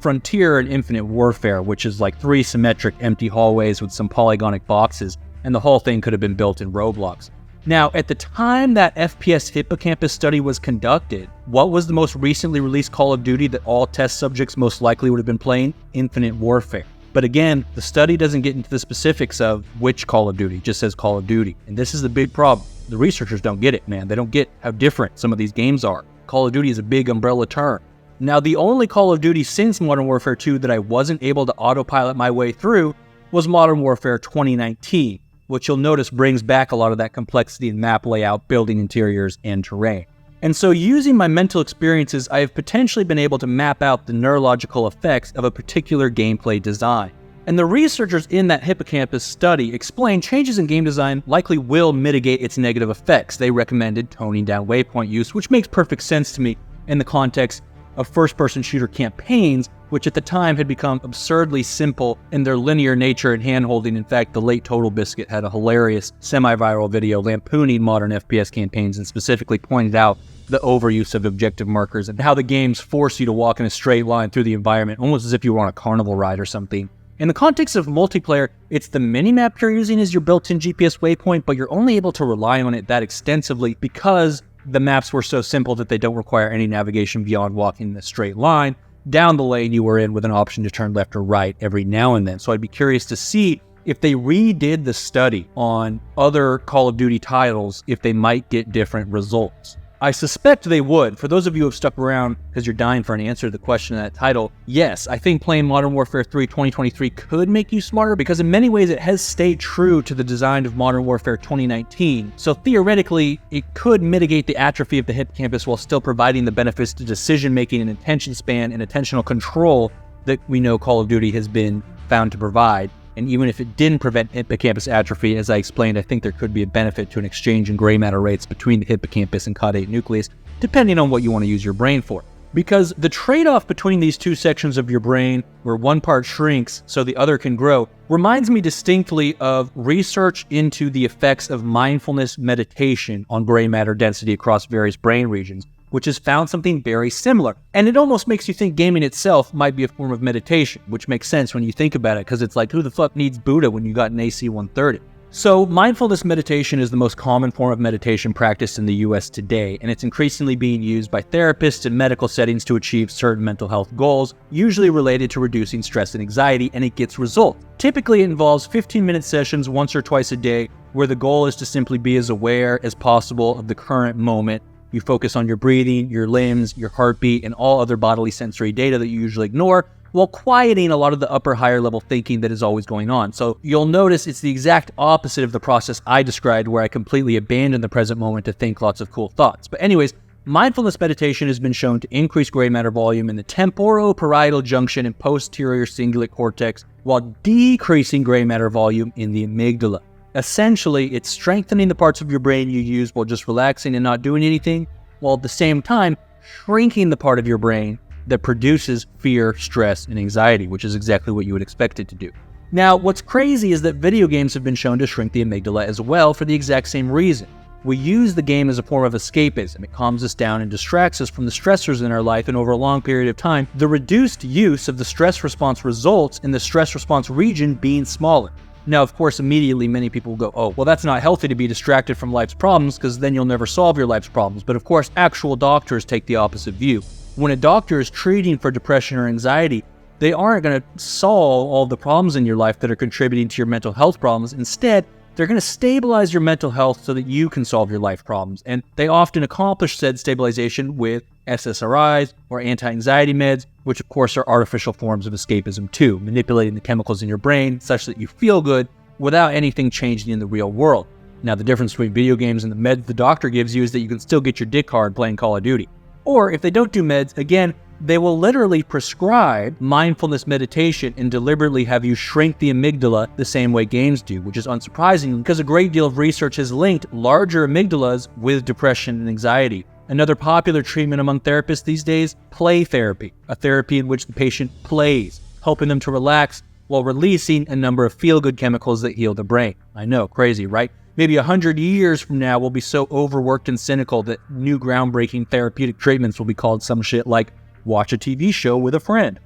Frontier and Infinite Warfare, which is like 3 symmetric empty hallways with some polygonic boxes. and the whole thing could have been built in Roblox. Now, at the time that FPS hippocampus study was conducted, what was the most recently released Call of Duty that all test subjects most likely would have been playing? Infinite Warfare. But again, the study doesn't get into the specifics of which Call of Duty, it just says Call of Duty. And this is the big problem. The researchers don't get it, man. They don't get how different some of these games are. Call of Duty is a big umbrella term. Now, the only Call of Duty since Modern Warfare 2 that I wasn't able to autopilot my way through was Modern Warfare 2019, which you'll notice brings back a lot of that complexity in map layout, building interiors, and terrain. And so using my mental experiences, I have potentially been able to map out the neurological effects of a particular gameplay design. And the researchers in that hippocampus study explain changes in game design likely will mitigate its negative effects. They recommended toning down waypoint use, which makes perfect sense to me in the context of first-person shooter campaigns, which at the time had become absurdly simple in their linear nature and hand-holding. In fact, the late Total Biscuit had a hilarious semi-viral video lampooning modern FPS campaigns and specifically pointed out the overuse of objective markers and how the games force you to walk in a straight line through the environment, almost as if you were on a carnival ride or something. In the context of multiplayer, it's the minimap you're using as your built-in GPS waypoint, but you're only able to rely on it that extensively because the maps were so simple that they don't require any navigation beyond walking in a straight line down the lane you were in with an option to turn left or right every now and then. So I'd be curious to see if they redid the study on other Call of Duty titles, if they might get different results. I suspect they would. For those of you who have stuck around because you're dying for an answer to the question in that title, yes, I think playing Modern Warfare 3 2023 could make you smarter because in many ways it has stayed true to the design of Modern Warfare 2019. So theoretically, it could mitigate the atrophy of the hippocampus while still providing the benefits to decision-making and attention span and attentional control that we know Call of Duty has been found to provide. And even if it didn't prevent hippocampus atrophy, as I explained, I think there could be a benefit to an exchange in gray matter rates between the hippocampus and caudate nucleus, depending on what you want to use your brain for. Because the trade-off between these two sections of your brain, where one part shrinks so the other can grow, reminds me distinctly of research into the effects of mindfulness meditation on gray matter density across various brain regions, which has found something very similar. And it almost makes you think gaming itself might be a form of meditation, which makes sense when you think about it, because it's like, who the fuck needs Buddha when you got an AC 130? So mindfulness meditation is the most common form of meditation practiced in the US today, and it's increasingly being used by therapists in medical settings to achieve certain mental health goals, usually related to reducing stress and anxiety, and it gets results. Typically, it involves 15-minute sessions once or twice a day, where the goal is to simply be as aware as possible of the current moment. You focus on your breathing, your limbs, your heartbeat, and all other bodily sensory data that you usually ignore, while quieting a lot of the upper higher level thinking that is always going on. So you'll notice it's the exact opposite of the process I described, where I completely abandon the present moment to think lots of cool thoughts. But anyways, mindfulness meditation has been shown to increase gray matter volume in the temporoparietal junction and posterior cingulate cortex, while decreasing gray matter volume in the amygdala. Essentially, it's strengthening the parts of your brain you use while just relaxing and not doing anything, while at the same time shrinking the part of your brain that produces fear, stress, and anxiety, which is exactly what you would expect it to do. Now, what's crazy is that video games have been shown to shrink the amygdala as well for the exact same reason. We use the game as a form of escapism. It calms us down and distracts us from the stressors in our life, and over a long period of time, the reduced use of the stress response results in the stress response region being smaller. Now, of course, immediately many people will go, oh, well, that's not healthy to be distracted from life's problems because then you'll never solve your life's problems. But of course, actual doctors take the opposite view. When a doctor is treating for depression or anxiety, they aren't going to solve all the problems in your life that are contributing to your mental health problems. Instead, they're going to stabilize your mental health so that you can solve your life problems. And they often accomplish said stabilization with SSRIs or anti-anxiety meds, which of course are artificial forms of escapism too, manipulating the chemicals in your brain such that you feel good without anything changing in the real world. Now, the difference between video games and the meds the doctor gives you is that you can still get your dick hard playing Call of Duty. Or if they don't do meds, again, they will literally prescribe mindfulness meditation and deliberately have you shrink the amygdala the same way games do, which is unsurprising because a great deal of research has linked larger amygdalas with depression and anxiety. Another popular treatment among therapists these days, play therapy, a therapy in which the patient plays, helping them to relax while releasing a number of feel-good chemicals that heal the brain. I know, crazy, right? Maybe 100 years from now, we'll be so overworked and cynical that new groundbreaking therapeutic treatments will be called some shit like watch a TV show with a friend.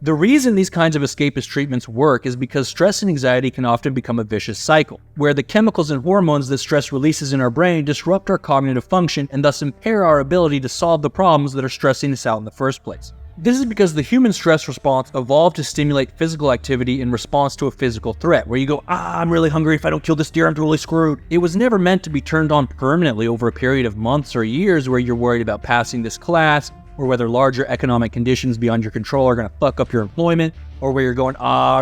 The reason these kinds of escapist treatments work is because stress and anxiety can often become a vicious cycle, where the chemicals and hormones that stress releases in our brain disrupt our cognitive function and thus impair our ability to solve the problems that are stressing us out in the first place. This is because the human stress response evolved to stimulate physical activity in response to a physical threat, where you go, I'm really hungry, if I don't kill this deer, I'm totally screwed. It was never meant to be turned on permanently over a period of months or years where you're worried about passing this class, or whether larger economic conditions beyond your control are going to fuck up your employment, or where you're going,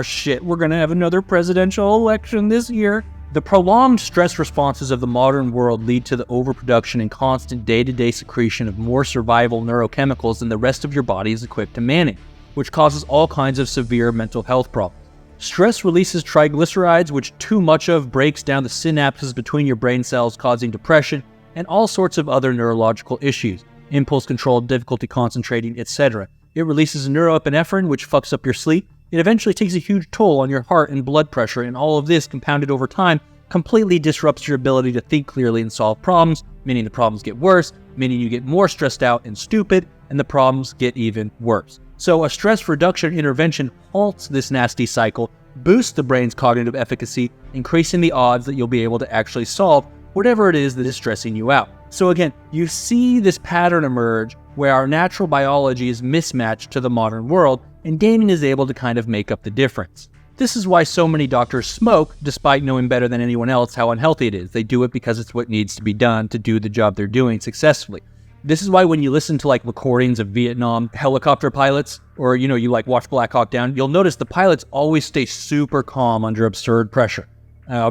shit, we're going to have another presidential election this year. The prolonged stress responses of the modern world lead to the overproduction and constant day-to-day secretion of more survival neurochemicals than the rest of your body is equipped to manage, which causes all kinds of severe mental health problems. Stress releases triglycerides, which too much of breaks down the synapses between your brain cells, causing depression and all sorts of other neurological issues. Impulse control, difficulty concentrating, etc. It releases neuroepinephrine, which fucks up your sleep. It eventually takes a huge toll on your heart and blood pressure, and all of this, compounded over time, completely disrupts your ability to think clearly and solve problems, meaning the problems get worse, meaning you get more stressed out and stupid, and the problems get even worse. So a stress reduction intervention halts this nasty cycle, boosts the brain's cognitive efficacy, increasing the odds that you'll be able to actually solve whatever it is that is stressing you out. So again, you see this pattern emerge where our natural biology is mismatched to the modern world, and gaming is able to kind of make up the difference. This is why so many doctors smoke, despite knowing better than anyone else how unhealthy it is. They do it because it's what needs to be done to do the job they're doing successfully. This is why when you listen to recordings of Vietnam helicopter pilots, or you watch Black Hawk Down, you'll notice the pilots always stay super calm under absurd pressure.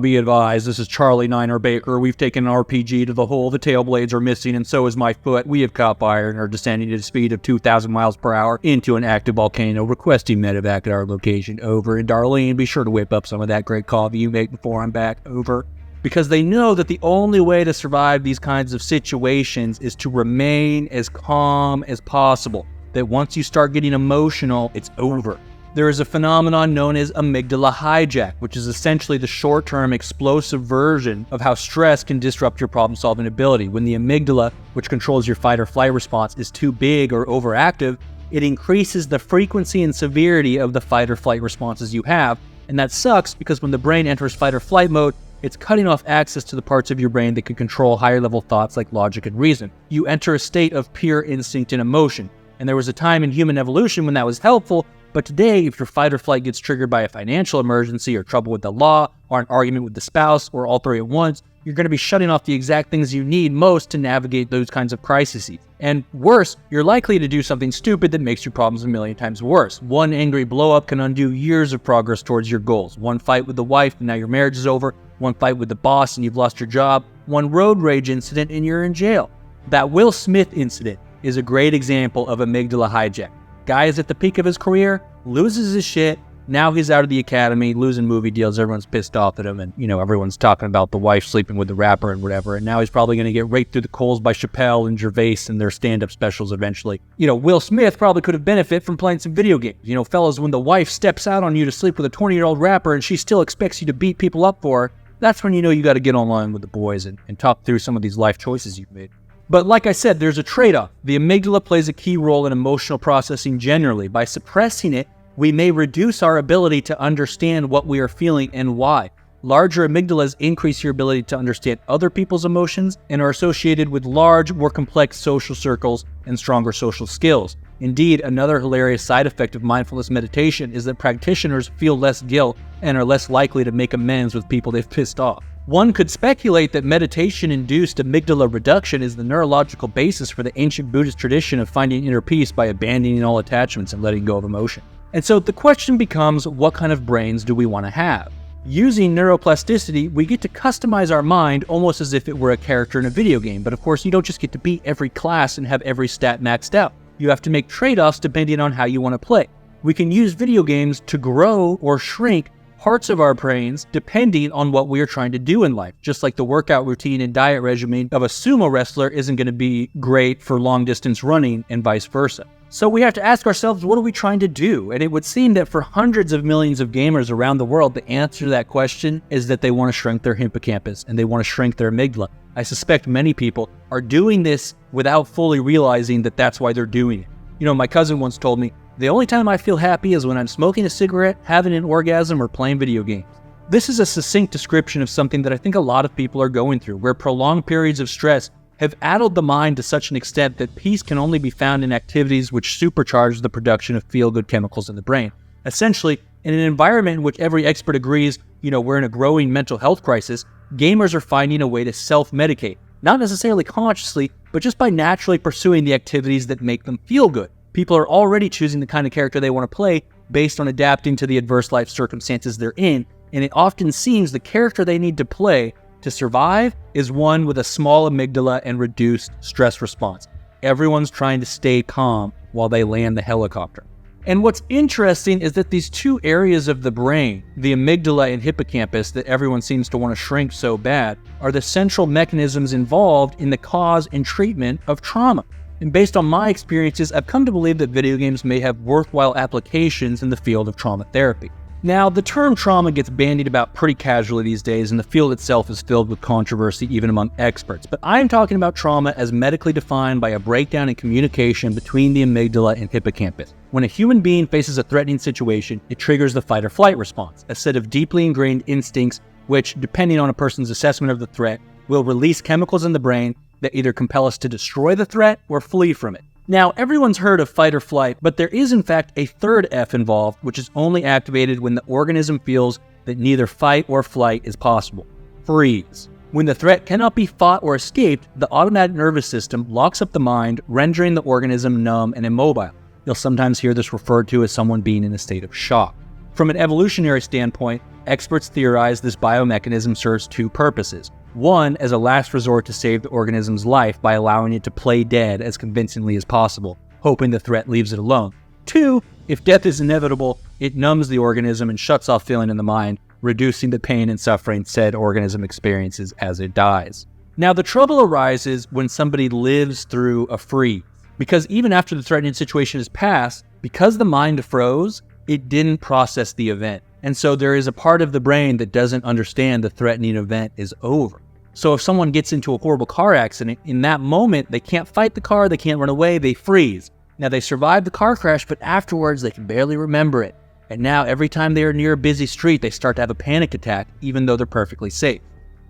Be advised, this is Charlie Niner Baker. We've taken an RPG to the hole. The tail blades are missing, and so is my foot. We have caught fire and are descending at a speed of 2,000 miles per hour into an active volcano. Requesting medevac at our location. Over. And Darlene, be sure to whip up some of that great coffee you make before I'm back. Over. Because they know that the only way to survive these kinds of situations is to remain as calm as possible. That once you start getting emotional, it's over. There is a phenomenon known as amygdala hijack, which is essentially the short-term explosive version of how stress can disrupt your problem-solving ability. When the amygdala, which controls your fight-or-flight response, is too big or overactive, it increases the frequency and severity of the fight-or-flight responses you have. And that sucks because when the brain enters fight-or-flight mode, it's cutting off access to the parts of your brain that can control higher-level thoughts like logic and reason. You enter a state of pure instinct and emotion. And there was a time in human evolution when that was helpful, but today, if your fight or flight gets triggered by a financial emergency or trouble with the law or an argument with the spouse or all three at once, you're going to be shutting off the exact things you need most to navigate those kinds of crises. And worse, you're likely to do something stupid that makes your problems a million times worse. One angry blow-up can undo years of progress towards your goals. One fight with the wife and now your marriage is over. One fight with the boss and you've lost your job. One road rage incident and you're in jail. That Will Smith incident is a great example of amygdala hijack. Guy is at the peak of his career, loses his shit, now he's out of the academy, losing movie deals, everyone's pissed off at him, and everyone's talking about the wife sleeping with the rapper and whatever, and now he's probably going to get raked through the coals by Chappelle and Gervais and their stand-up specials eventually. Will Smith probably could have benefited from playing some video games. Fellas, when the wife steps out on you to sleep with a 20-year-old rapper and she still expects you to beat people up for her, that's when you got to get online with the boys and talk through some of these life choices you've made. But like I said, there's a trade-off. The amygdala plays a key role in emotional processing generally. By suppressing it, we may reduce our ability to understand what we are feeling and why. Larger amygdalas increase your ability to understand other people's emotions and are associated with large, more complex social circles and stronger social skills. Indeed, another hilarious side effect of mindfulness meditation is that practitioners feel less guilt and are less likely to make amends with people they've pissed off. One could speculate that meditation-induced amygdala reduction is the neurological basis for the ancient Buddhist tradition of finding inner peace by abandoning all attachments and letting go of emotion. And so the question becomes, what kind of brains do we want to have? Using neuroplasticity, we get to customize our mind almost as if it were a character in a video game. But of course, you don't just get to beat every class and have every stat maxed out. You have to make trade-offs depending on how you want to play. We can use video games to grow or shrink parts of our brains depending on what we are trying to do in life. Just like the workout routine and diet regimen of a sumo wrestler isn't going to be great for long distance running and vice versa. So we have to ask ourselves, what are we trying to do? And it would seem that for hundreds of millions of gamers around the world, the answer to that question is that they want to shrink their hippocampus and they want to shrink their amygdala. I suspect many people are doing this without fully realizing that that's why they're doing it. My cousin once told me, The only time I feel happy is when I'm smoking a cigarette, having an orgasm, or playing video games. This is a succinct description of something that I think a lot of people are going through, where prolonged periods of stress have addled the mind to such an extent that peace can only be found in activities which supercharge the production of feel-good chemicals in the brain. Essentially, in an environment in which every expert agrees, we're in a growing mental health crisis, gamers are finding a way to self-medicate. Not necessarily consciously, but just by naturally pursuing the activities that make them feel good. People are already choosing the kind of character they want to play based on adapting to the adverse life circumstances they're in, and it often seems the character they need to play to survive is one with a small amygdala and reduced stress response. Everyone's trying to stay calm while they land the helicopter. And what's interesting is that these two areas of the brain, the amygdala and hippocampus that everyone seems to want to shrink so bad, are the central mechanisms involved in the cause and treatment of trauma. And based on my experiences, I've come to believe that video games may have worthwhile applications in the field of trauma therapy. Now, the term trauma gets bandied about pretty casually these days, and the field itself is filled with controversy even among experts. But I'm talking about trauma as medically defined by a breakdown in communication between the amygdala and hippocampus. When a human being faces a threatening situation, it triggers the fight or flight response, a set of deeply ingrained instincts which, depending on a person's assessment of the threat, will release chemicals in the brain that either compel us to destroy the threat or flee from it. Now, everyone's heard of fight or flight, but there is in fact a third F involved, which is only activated when the organism feels that neither fight or flight is possible. Freeze. When the threat cannot be fought or escaped, the automatic nervous system locks up the mind, rendering the organism numb and immobile. You'll sometimes hear this referred to as someone being in a state of shock. From an evolutionary standpoint, experts theorize this biomechanism serves two purposes. One, as a last resort to save the organism's life by allowing it to play dead as convincingly as possible, hoping the threat leaves it alone. Two, if death is inevitable, it numbs the organism and shuts off feeling in the mind, reducing the pain and suffering said organism experiences as it dies. Now, the trouble arises when somebody lives through a freeze, because even after the threatening situation is passed, because the mind froze, it didn't process the event. And so there is a part of the brain that doesn't understand the threatening event is over. So if someone gets into a horrible car accident, in that moment, they can't fight the car, they can't run away, they freeze. Now they survive the car crash, but afterwards they can barely remember it. And now every time they are near a busy street, they start to have a panic attack, even though they're perfectly safe.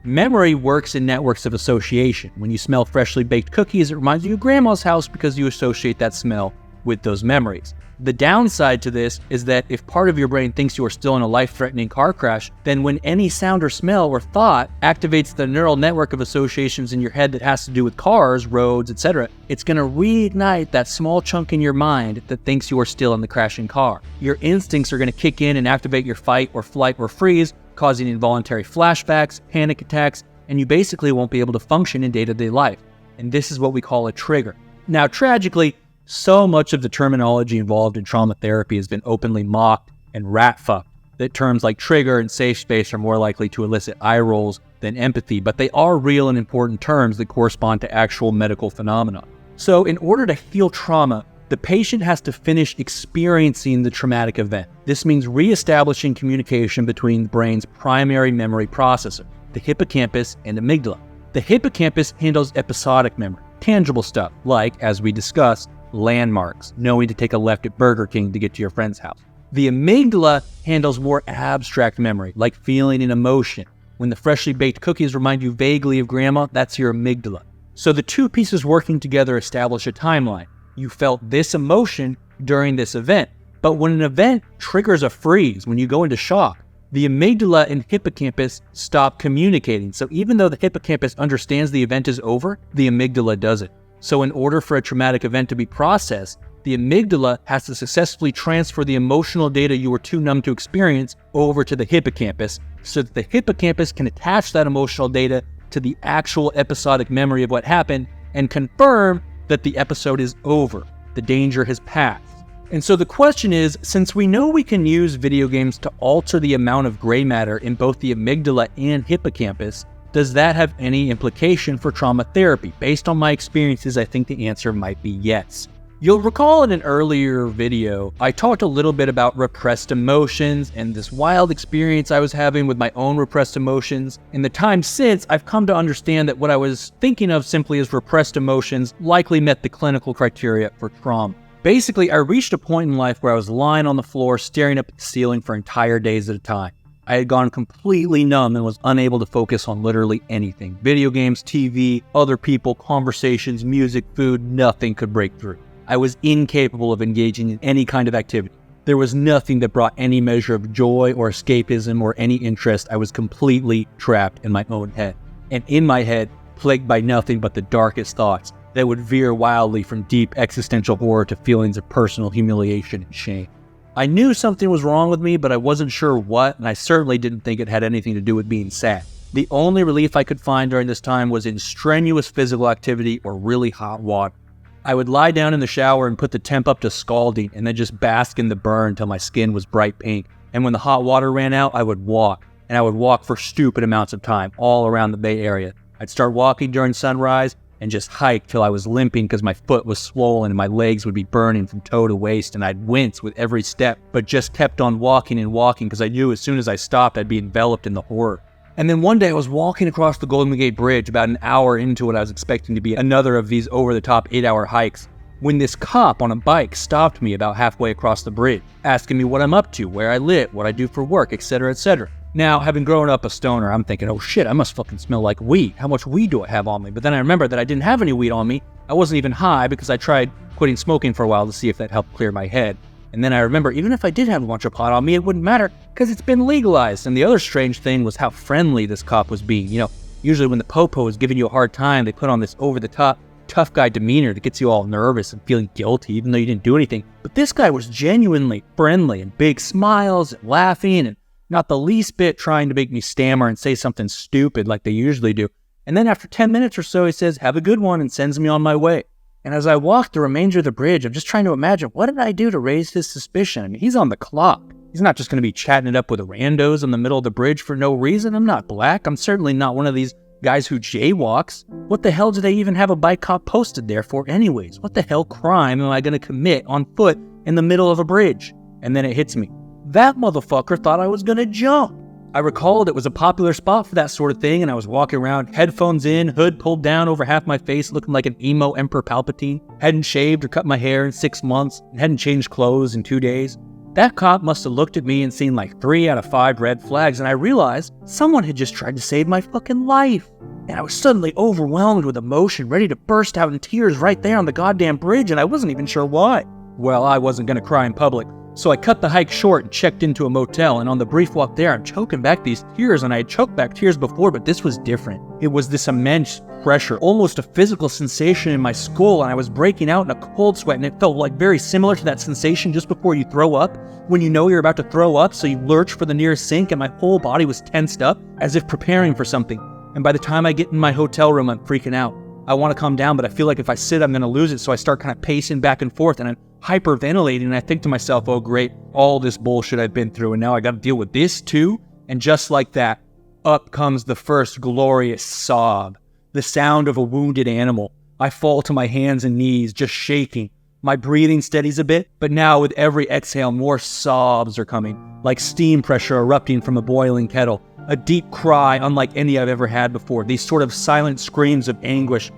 Memory works in networks of association. When you smell freshly baked cookies, it reminds you of grandma's house because you associate that smell with those memories. The downside to this is that if part of your brain thinks you are still in a life-threatening car crash, then when any sound or smell or thought activates the neural network of associations in your head that has to do with cars, roads, etc., it's going to reignite that small chunk in your mind that thinks you are still in the crashing car. Your instincts are going to kick in and activate your fight or flight or freeze, causing involuntary flashbacks, panic attacks, and you basically won't be able to function in day-to-day life. And this is what we call a trigger. Now, tragically, so much of the terminology involved in trauma therapy has been openly mocked and rat-fucked, that terms like trigger and safe space are more likely to elicit eye rolls than empathy, but they are real and important terms that correspond to actual medical phenomena. So in order to heal trauma, the patient has to finish experiencing the traumatic event. This means reestablishing communication between the brain's primary memory processor, the hippocampus and amygdala. The hippocampus handles episodic memory, tangible stuff like, as we discussed, landmarks, knowing to take a left at Burger King to get to your friend's house. The amygdala handles more abstract memory, like feeling and emotion. When the freshly baked cookies remind you vaguely of grandma, that's your amygdala. So the two pieces working together establish a timeline. You felt this emotion during this event, but when an event triggers a freeze, when you go into shock, the amygdala and hippocampus stop communicating. So even though the hippocampus understands the event is over, the amygdala doesn't. So in order for a traumatic event to be processed, the amygdala has to successfully transfer the emotional data you were too numb to experience over to the hippocampus, so that the hippocampus can attach that emotional data to the actual episodic memory of what happened and confirm that the episode is over, the danger has passed. And so the question is, since we know we can use video games to alter the amount of gray matter in both the amygdala and hippocampus, does that have any implication for trauma therapy? Based on my experiences, I think the answer might be yes. You'll recall in an earlier video, I talked a little bit about repressed emotions and this wild experience I was having with my own repressed emotions. In the time since, I've come to understand that what I was thinking of simply as repressed emotions likely met the clinical criteria for trauma. Basically, I reached a point in life where I was lying on the floor staring up at the ceiling for entire days at a time. I had gone completely numb and was unable to focus on literally anything. Video games, TV, other people, conversations, music, food, nothing could break through. I was incapable of engaging in any kind of activity. There was nothing that brought any measure of joy or escapism or any interest. I was completely trapped in my own head. And in my head, plagued by nothing but the darkest thoughts that would veer wildly from deep existential horror to feelings of personal humiliation and shame. I knew something was wrong with me, but I wasn't sure what, and I certainly didn't think it had anything to do with being sad. The only relief I could find during this time was in strenuous physical activity or really hot water. I would lie down in the shower and put the temp up to scalding and then just bask in the burn until my skin was bright pink. And when the hot water ran out, I would walk. And I would walk for stupid amounts of time all around the Bay Area. I'd start walking during sunrise and just hike till I was limping because my foot was swollen and my legs would be burning from toe to waist, and I'd wince with every step, but just kept on walking and walking because I knew as soon as I stopped, I'd be enveloped in the horror. And then one day I was walking across the Golden Gate Bridge about an hour into what I was expecting to be another of these over-the-top 8-hour hikes, when this cop on a bike stopped me about halfway across the bridge, asking me what I'm up to, where I live, what I do for work, etc., etc. Now, having grown up a stoner, I'm thinking, oh shit, I must fucking smell like weed. How much weed do I have on me? But then I remembered that I didn't have any weed on me. I wasn't even high because I tried quitting smoking for a while to see if that helped clear my head. And then I remember, even if I did have a bunch of pot on me, it wouldn't matter because it's been legalized. And the other strange thing was how friendly this cop was being. You know, usually when the popo is giving you a hard time, they put on this over-the-top tough guy demeanor that gets you all nervous and feeling guilty even though you didn't do anything. But this guy was genuinely friendly and big smiles and laughing and not the least bit trying to make me stammer and say something stupid like they usually do. And then after 10 minutes or so, he says, have a good one, and sends me on my way. And as I walk the remainder of the bridge, I'm just trying to imagine, what did I do to raise his suspicion? I mean, he's on the clock. He's not just going to be chatting it up with randos in the middle of the bridge for no reason. I'm not black. I'm certainly not one of these guys who jaywalks. What the hell do they even have a bike cop posted there for anyways? What the hell crime am I going to commit on foot in the middle of a bridge? And then it hits me. That motherfucker thought I was going to jump. I recalled it was a popular spot for that sort of thing, and I was walking around, headphones in, hood pulled down over half my face, looking like an emo Emperor Palpatine. Hadn't shaved or cut my hair in 6 months, and hadn't changed clothes in 2 days. That cop must have looked at me and seen like 3 out of 5 red flags, and I realized someone had just tried to save my fucking life. And I was suddenly overwhelmed with emotion, ready to burst out in tears right there on the goddamn bridge, and I wasn't even sure why. Well, I wasn't going to cry in public. So I cut the hike short and checked into a motel, and on the brief walk there, I'm choking back these tears, and I had choked back tears before, but this was different. It was this immense pressure, almost a physical sensation in my skull, and I was breaking out in a cold sweat, and it felt like very similar to that sensation just before you throw up, when you know you're about to throw up, so you lurch for the nearest sink, and my whole body was tensed up, as if preparing for something. And by the time I get in my hotel room, I'm freaking out. I want to calm down, but I feel like if I sit, I'm going to lose it, so I start kind of pacing back and forth, and I'm hyperventilating, and I think to myself, oh great, all this bullshit I've been through, and now I got to deal with this too? And just like that, up comes the first glorious sob, the sound of a wounded animal. I fall to my hands and knees, just shaking. My breathing steadies a bit, but now with every exhale, more sobs are coming, like steam pressure erupting from a boiling kettle. A deep cry unlike any I've ever had before, these sort of silent screams of anguish.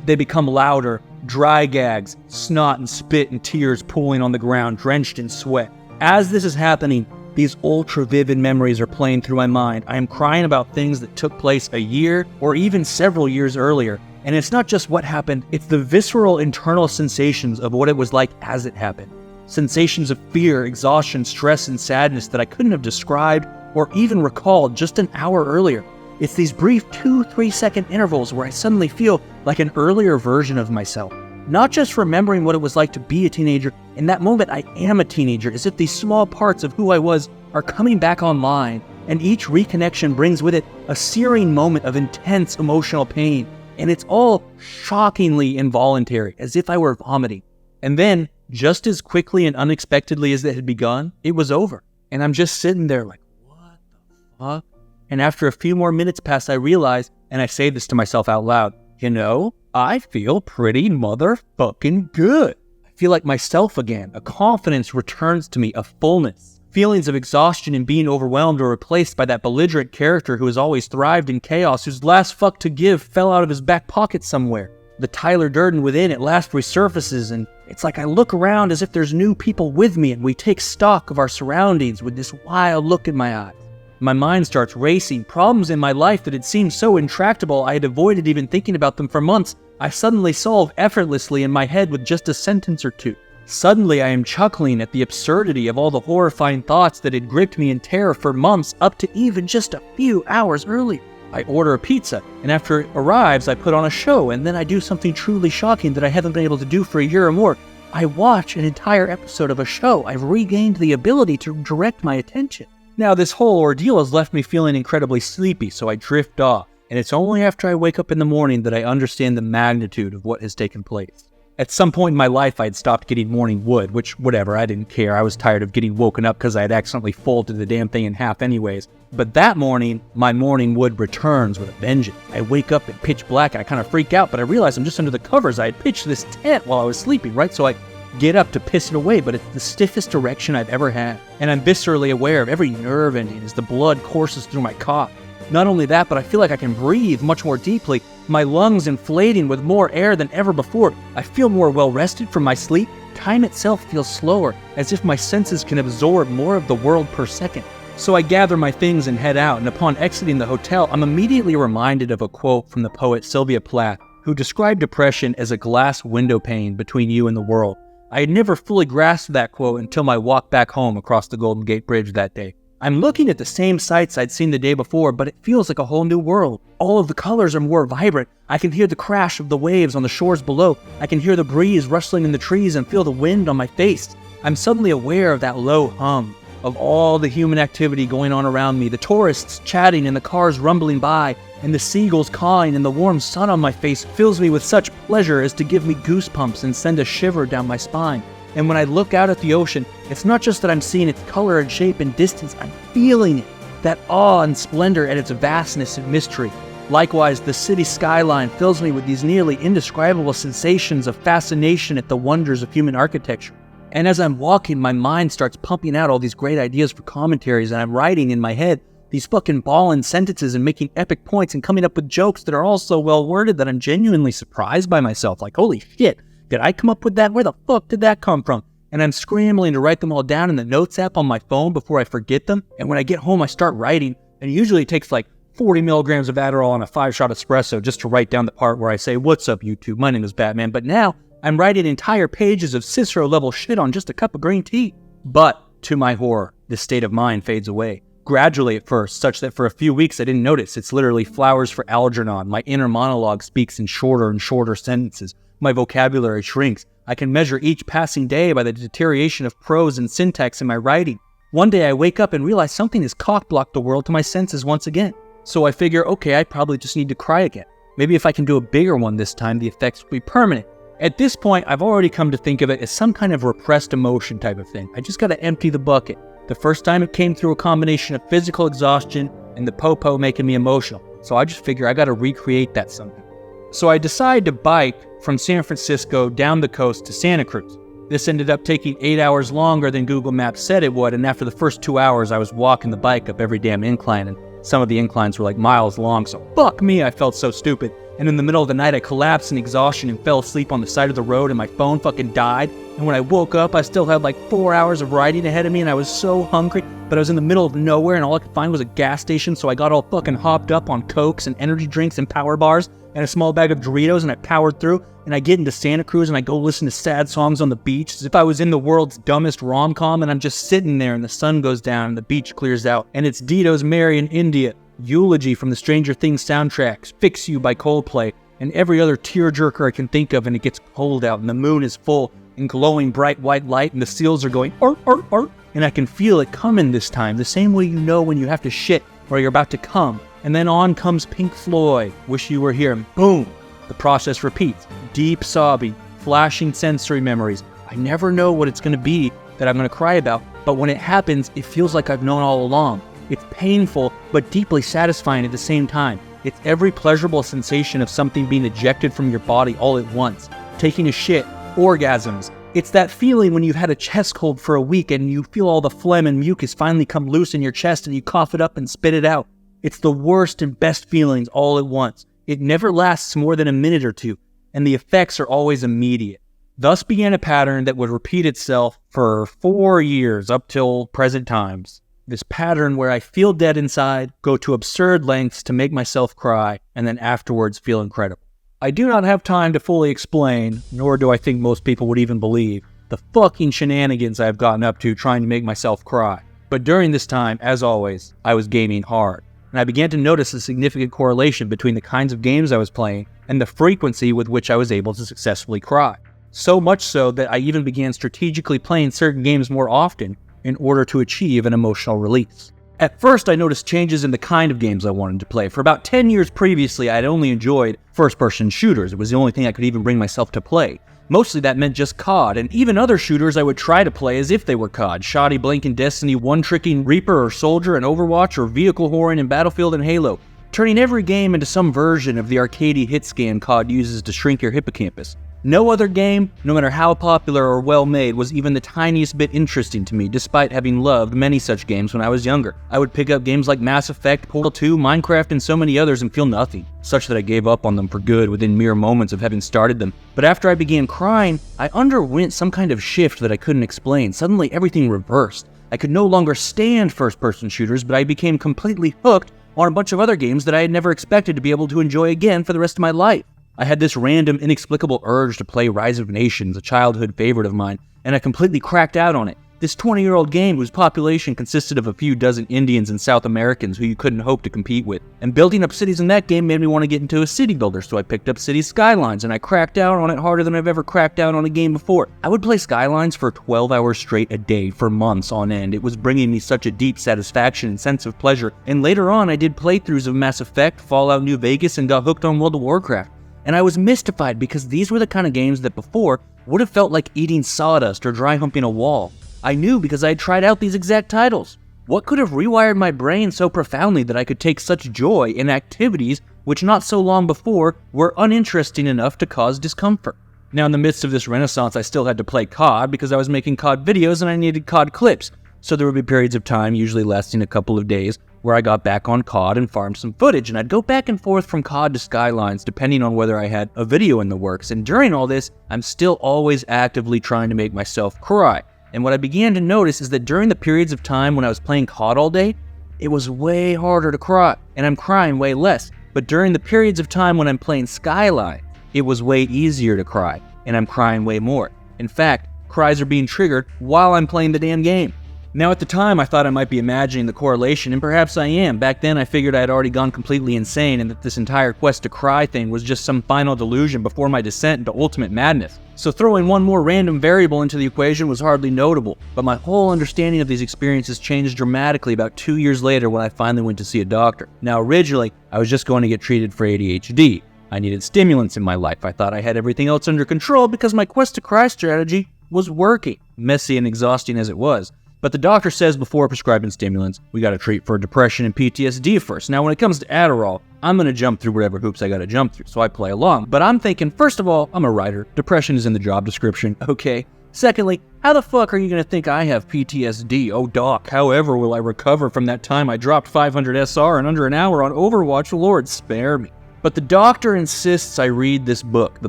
They become louder, dry gags, snot and spit and tears pooling on the ground, drenched in sweat. As this is happening, these ultra-vivid memories are playing through my mind. I am crying about things that took place a year or even several years earlier. And it's not just what happened, it's the visceral internal sensations of what it was like as it happened. Sensations of fear, exhaustion, stress, and sadness that I couldn't have described or even recalled just an hour earlier. It's these brief 2-3 second intervals where I suddenly feel like an earlier version of myself. Not just remembering what it was like to be a teenager, in that moment I am a teenager, as if these small parts of who I was are coming back online, and each reconnection brings with it a searing moment of intense emotional pain, and it's all shockingly involuntary, as if I were vomiting. And then, just as quickly and unexpectedly as it had begun, it was over. And I'm just sitting there like, what the fuck? And after a few more minutes pass, I realize, and I say this to myself out loud, you know, I feel pretty motherfucking good. I feel like myself again. A confidence returns to me, a fullness. Feelings of exhaustion and being overwhelmed are replaced by that belligerent character who has always thrived in chaos, whose last fuck to give fell out of his back pocket somewhere. The Tyler Durden within at last resurfaces, and it's like I look around as if there's new people with me, and we take stock of our surroundings with this wild look in my eyes. My mind starts racing. Problems in my life that had seemed so intractable I had avoided even thinking about them for months, I suddenly solve effortlessly in my head with just a sentence or two. Suddenly I am chuckling at the absurdity of all the horrifying thoughts that had gripped me in terror for months up to even just a few hours earlier. I order a pizza, and after it arrives, I put on a show, and then I do something truly shocking that I haven't been able to do for a year or more. I watch an entire episode of a show. I've regained the ability to direct my attention. Now, this whole ordeal has left me feeling incredibly sleepy, so I drift off, and it's only after I wake up in the morning that I understand the magnitude of what has taken place. At some point in my life, I had stopped getting morning wood, which, whatever, I didn't care. I was tired of getting woken up because I had accidentally folded the damn thing in half anyways. But that morning, my morning wood returns with a vengeance. I wake up in pitch black and I kind of freak out, but I realize I'm just under the covers. I had pitched this tent while I was sleeping, right? So I get up to piss it away, but it's the stiffest erection I've ever had. And I'm viscerally aware of every nerve ending as the blood courses through my cough. Not only that, but I feel like I can breathe much more deeply, my lungs inflating with more air than ever before. I feel more well-rested from my sleep. Time itself feels slower, as if my senses can absorb more of the world per second. So I gather my things and head out, and upon exiting the hotel, I'm immediately reminded of a quote from the poet Sylvia Plath, who described depression as a glass window pane between you and the world. I had never fully grasped that quote until my walk back home across the Golden Gate Bridge that day. I'm looking at the same sights I'd seen the day before, but it feels like a whole new world. All of the colors are more vibrant. I can hear the crash of the waves on the shores below. I can hear the breeze rustling in the trees and feel the wind on my face. I'm suddenly aware of that low hum, of all the human activity going on around me, the tourists chatting and the cars rumbling by, and the seagulls cawing, and the warm sun on my face fills me with such pleasure as to give me goosebumps and send a shiver down my spine. And when I look out at the ocean, it's not just that I'm seeing its color and shape and distance, I'm feeling it, that awe and splendor at its vastness and mystery. Likewise, the city skyline fills me with these nearly indescribable sensations of fascination at the wonders of human architecture. And as I'm walking, my mind starts pumping out all these great ideas for commentaries, and I'm writing in my head these fucking ballin' sentences and making epic points and coming up with jokes that are all so well worded that I'm genuinely surprised by myself. Like, holy shit. Did I come up with that? Where the fuck did that come from? And I'm scrambling to write them all down in the notes app on my phone before I forget them. And when I get home, I start writing. And usually it takes like 40 milligrams of Adderall and a 5-shot espresso just to write down the part where I say, "What's up, YouTube? My name is Batman." But now I'm writing entire pages of Cicero-level shit on just a cup of green tea. But to my horror, this state of mind fades away. Gradually at first, such that for a few weeks I didn't notice. It's literally flowers for Algernon. My inner monologue speaks in shorter and shorter sentences. My vocabulary shrinks. I can measure each passing day by the deterioration of prose and syntax in my writing. One day I wake up and realize something has cock-blocked the world to my senses once again. So I figure, okay, I probably just need to cry again. Maybe if I can do a bigger one this time, the effects will be permanent. At this point, I've already come to think of it as some kind of repressed emotion type of thing. I just gotta empty the bucket. The first time it came through a combination of physical exhaustion and the popo making me emotional. So I just figure I gotta recreate that somehow. So I decide to bike from San Francisco down the coast to Santa Cruz. This ended up taking 8 hours longer than Google Maps said it would, and after the first 2 hours, I was walking the bike up every damn incline, and some of the inclines were like miles long, so fuck me, I felt so stupid. And in the middle of the night, I collapsed in exhaustion and fell asleep on the side of the road, and my phone fucking died. And when I woke up, I still had like 4 hours of riding ahead of me, and I was so hungry, but I was in the middle of nowhere, and all I could find was a gas station, so I got all fucking hopped up on Cokes and energy drinks and power bars, and a small bag of Doritos, and I powered through, and I get into Santa Cruz, and I go listen to sad songs on the beach, as if I was in the world's dumbest rom-com, and I'm just sitting there, and the sun goes down, and the beach clears out, and it's Dito's Mary in India, Eulogy from the Stranger Things soundtracks, Fix You by Coldplay, and every other tearjerker I can think of, and it gets cold out, and the moon is full, and glowing bright white light, and the seals are going, "Art, art, art," and I can feel it coming this time, the same way you know when you have to shit, or you're about to come. And then on comes Pink Floyd, Wish You Were Here, and boom, the process repeats. Deep sobbing, flashing sensory memories. I never know what it's going to be that I'm going to cry about, but when it happens, it feels like I've known all along. It's painful, but deeply satisfying at the same time. It's every pleasurable sensation of something being ejected from your body all at once. Taking a shit, orgasms. It's that feeling when you've had a chest cold for a week and you feel all the phlegm and mucus finally come loose in your chest and you cough it up and spit it out. It's the worst and best feelings all at once. It never lasts more than a minute or two. and the effects are always immediate. Thus began a pattern that would repeat itself for 4 years up till present times. This pattern where I feel dead inside, go to absurd lengths to make myself cry, and then afterwards feel incredible. I do not have time to fully explain, nor do I think most people would even believe, the fucking shenanigans I've gotten up to trying to make myself cry. But during this time, as always, I was gaming hard, and I began to notice a significant correlation between the kinds of games I was playing and the frequency with which I was able to successfully cry. So much so that I even began strategically playing certain games more often in order to achieve an emotional release. At first, I noticed changes in the kind of games I wanted to play. For about 10 years previously, I had only enjoyed first-person shooters. It was the only thing I could even bring myself to play. Mostly that meant just COD, and even other shooters I would try to play as if they were COD. Shoddy blanking Destiny, one-tricking Reaper or Soldier in Overwatch, or vehicle whoring in Battlefield and Halo, turning every game into some version of the arcadey hit scan COD uses to shrink your hippocampus. No other game, no matter how popular or well-made, was even the tiniest bit interesting to me, despite having loved many such games when I was younger. I would pick up games like Mass Effect, Portal 2, Minecraft, and so many others and feel nothing, such that I gave up on them for good within mere moments of having started them. But after I began crying, I underwent some kind of shift that I couldn't explain. Suddenly everything reversed. I could no longer stand first-person shooters, but I became completely hooked on a bunch of other games that I had never expected to be able to enjoy again for the rest of my life. I had this random, inexplicable urge to play Rise of Nations, a childhood favorite of mine, and I completely cracked out on it. This 20-year-old game whose population consisted of a few dozen Indians and South Americans who you couldn't hope to compete with. And building up cities in that game made me want to get into a city builder, so I picked up Cities Skylines, and I cracked out on it harder than I've ever cracked out on a game before. I would play Skylines for 12 hours straight a day for months on end. It was bringing me such a deep satisfaction and sense of pleasure. And later on, I did playthroughs of Mass Effect, Fallout New Vegas, and got hooked on World of Warcraft. And I was mystified because these were the kind of games that before would have felt like eating sawdust or dry humping a wall. I knew because I had tried out these exact titles. What could have rewired my brain so profoundly that I could take such joy in activities which not so long before were uninteresting enough to cause discomfort? Now, in the midst of this renaissance, I still had to play COD because I was making COD videos and I needed COD clips. So there would be periods of time, usually lasting a couple of days, where I got back on COD and farmed some footage, and I'd go back and forth from COD to Skylines depending on whether I had a video in the works. And during all this, I'm still always actively trying to make myself cry. And what I began to notice is that during the periods of time when I was playing COD all day, it was way harder to cry, and I'm crying way less. But during the periods of time when I'm playing Skyline, it was way easier to cry, and I'm crying way more. In fact, cries are being triggered while I'm playing the damn game. Now, at the time, I thought I might be imagining the correlation, and perhaps I am. Back then, I figured I had already gone completely insane and that this entire quest to cry thing was just some final delusion before my descent into ultimate madness. So throwing one more random variable into the equation was hardly notable, but my whole understanding of these experiences changed dramatically about 2 years later when I finally went to see a doctor. Now, originally, I was just going to get treated for ADHD. I needed stimulants in my life. I thought I had everything else under control because my quest to cry strategy was working, messy and exhausting as it was. But the doctor says before prescribing stimulants, we gotta treat for depression and PTSD first. Now, when it comes to Adderall, I'm gonna jump through whatever hoops I gotta jump through, so I play along. But I'm thinking, first of all, I'm a writer. Depression is in the job description, okay? Secondly, how the fuck are you gonna think I have PTSD? Oh, doc, however will I recover from that time I dropped 500 SR in under an hour on Overwatch? Lord, spare me. But the doctor insists I read this book, The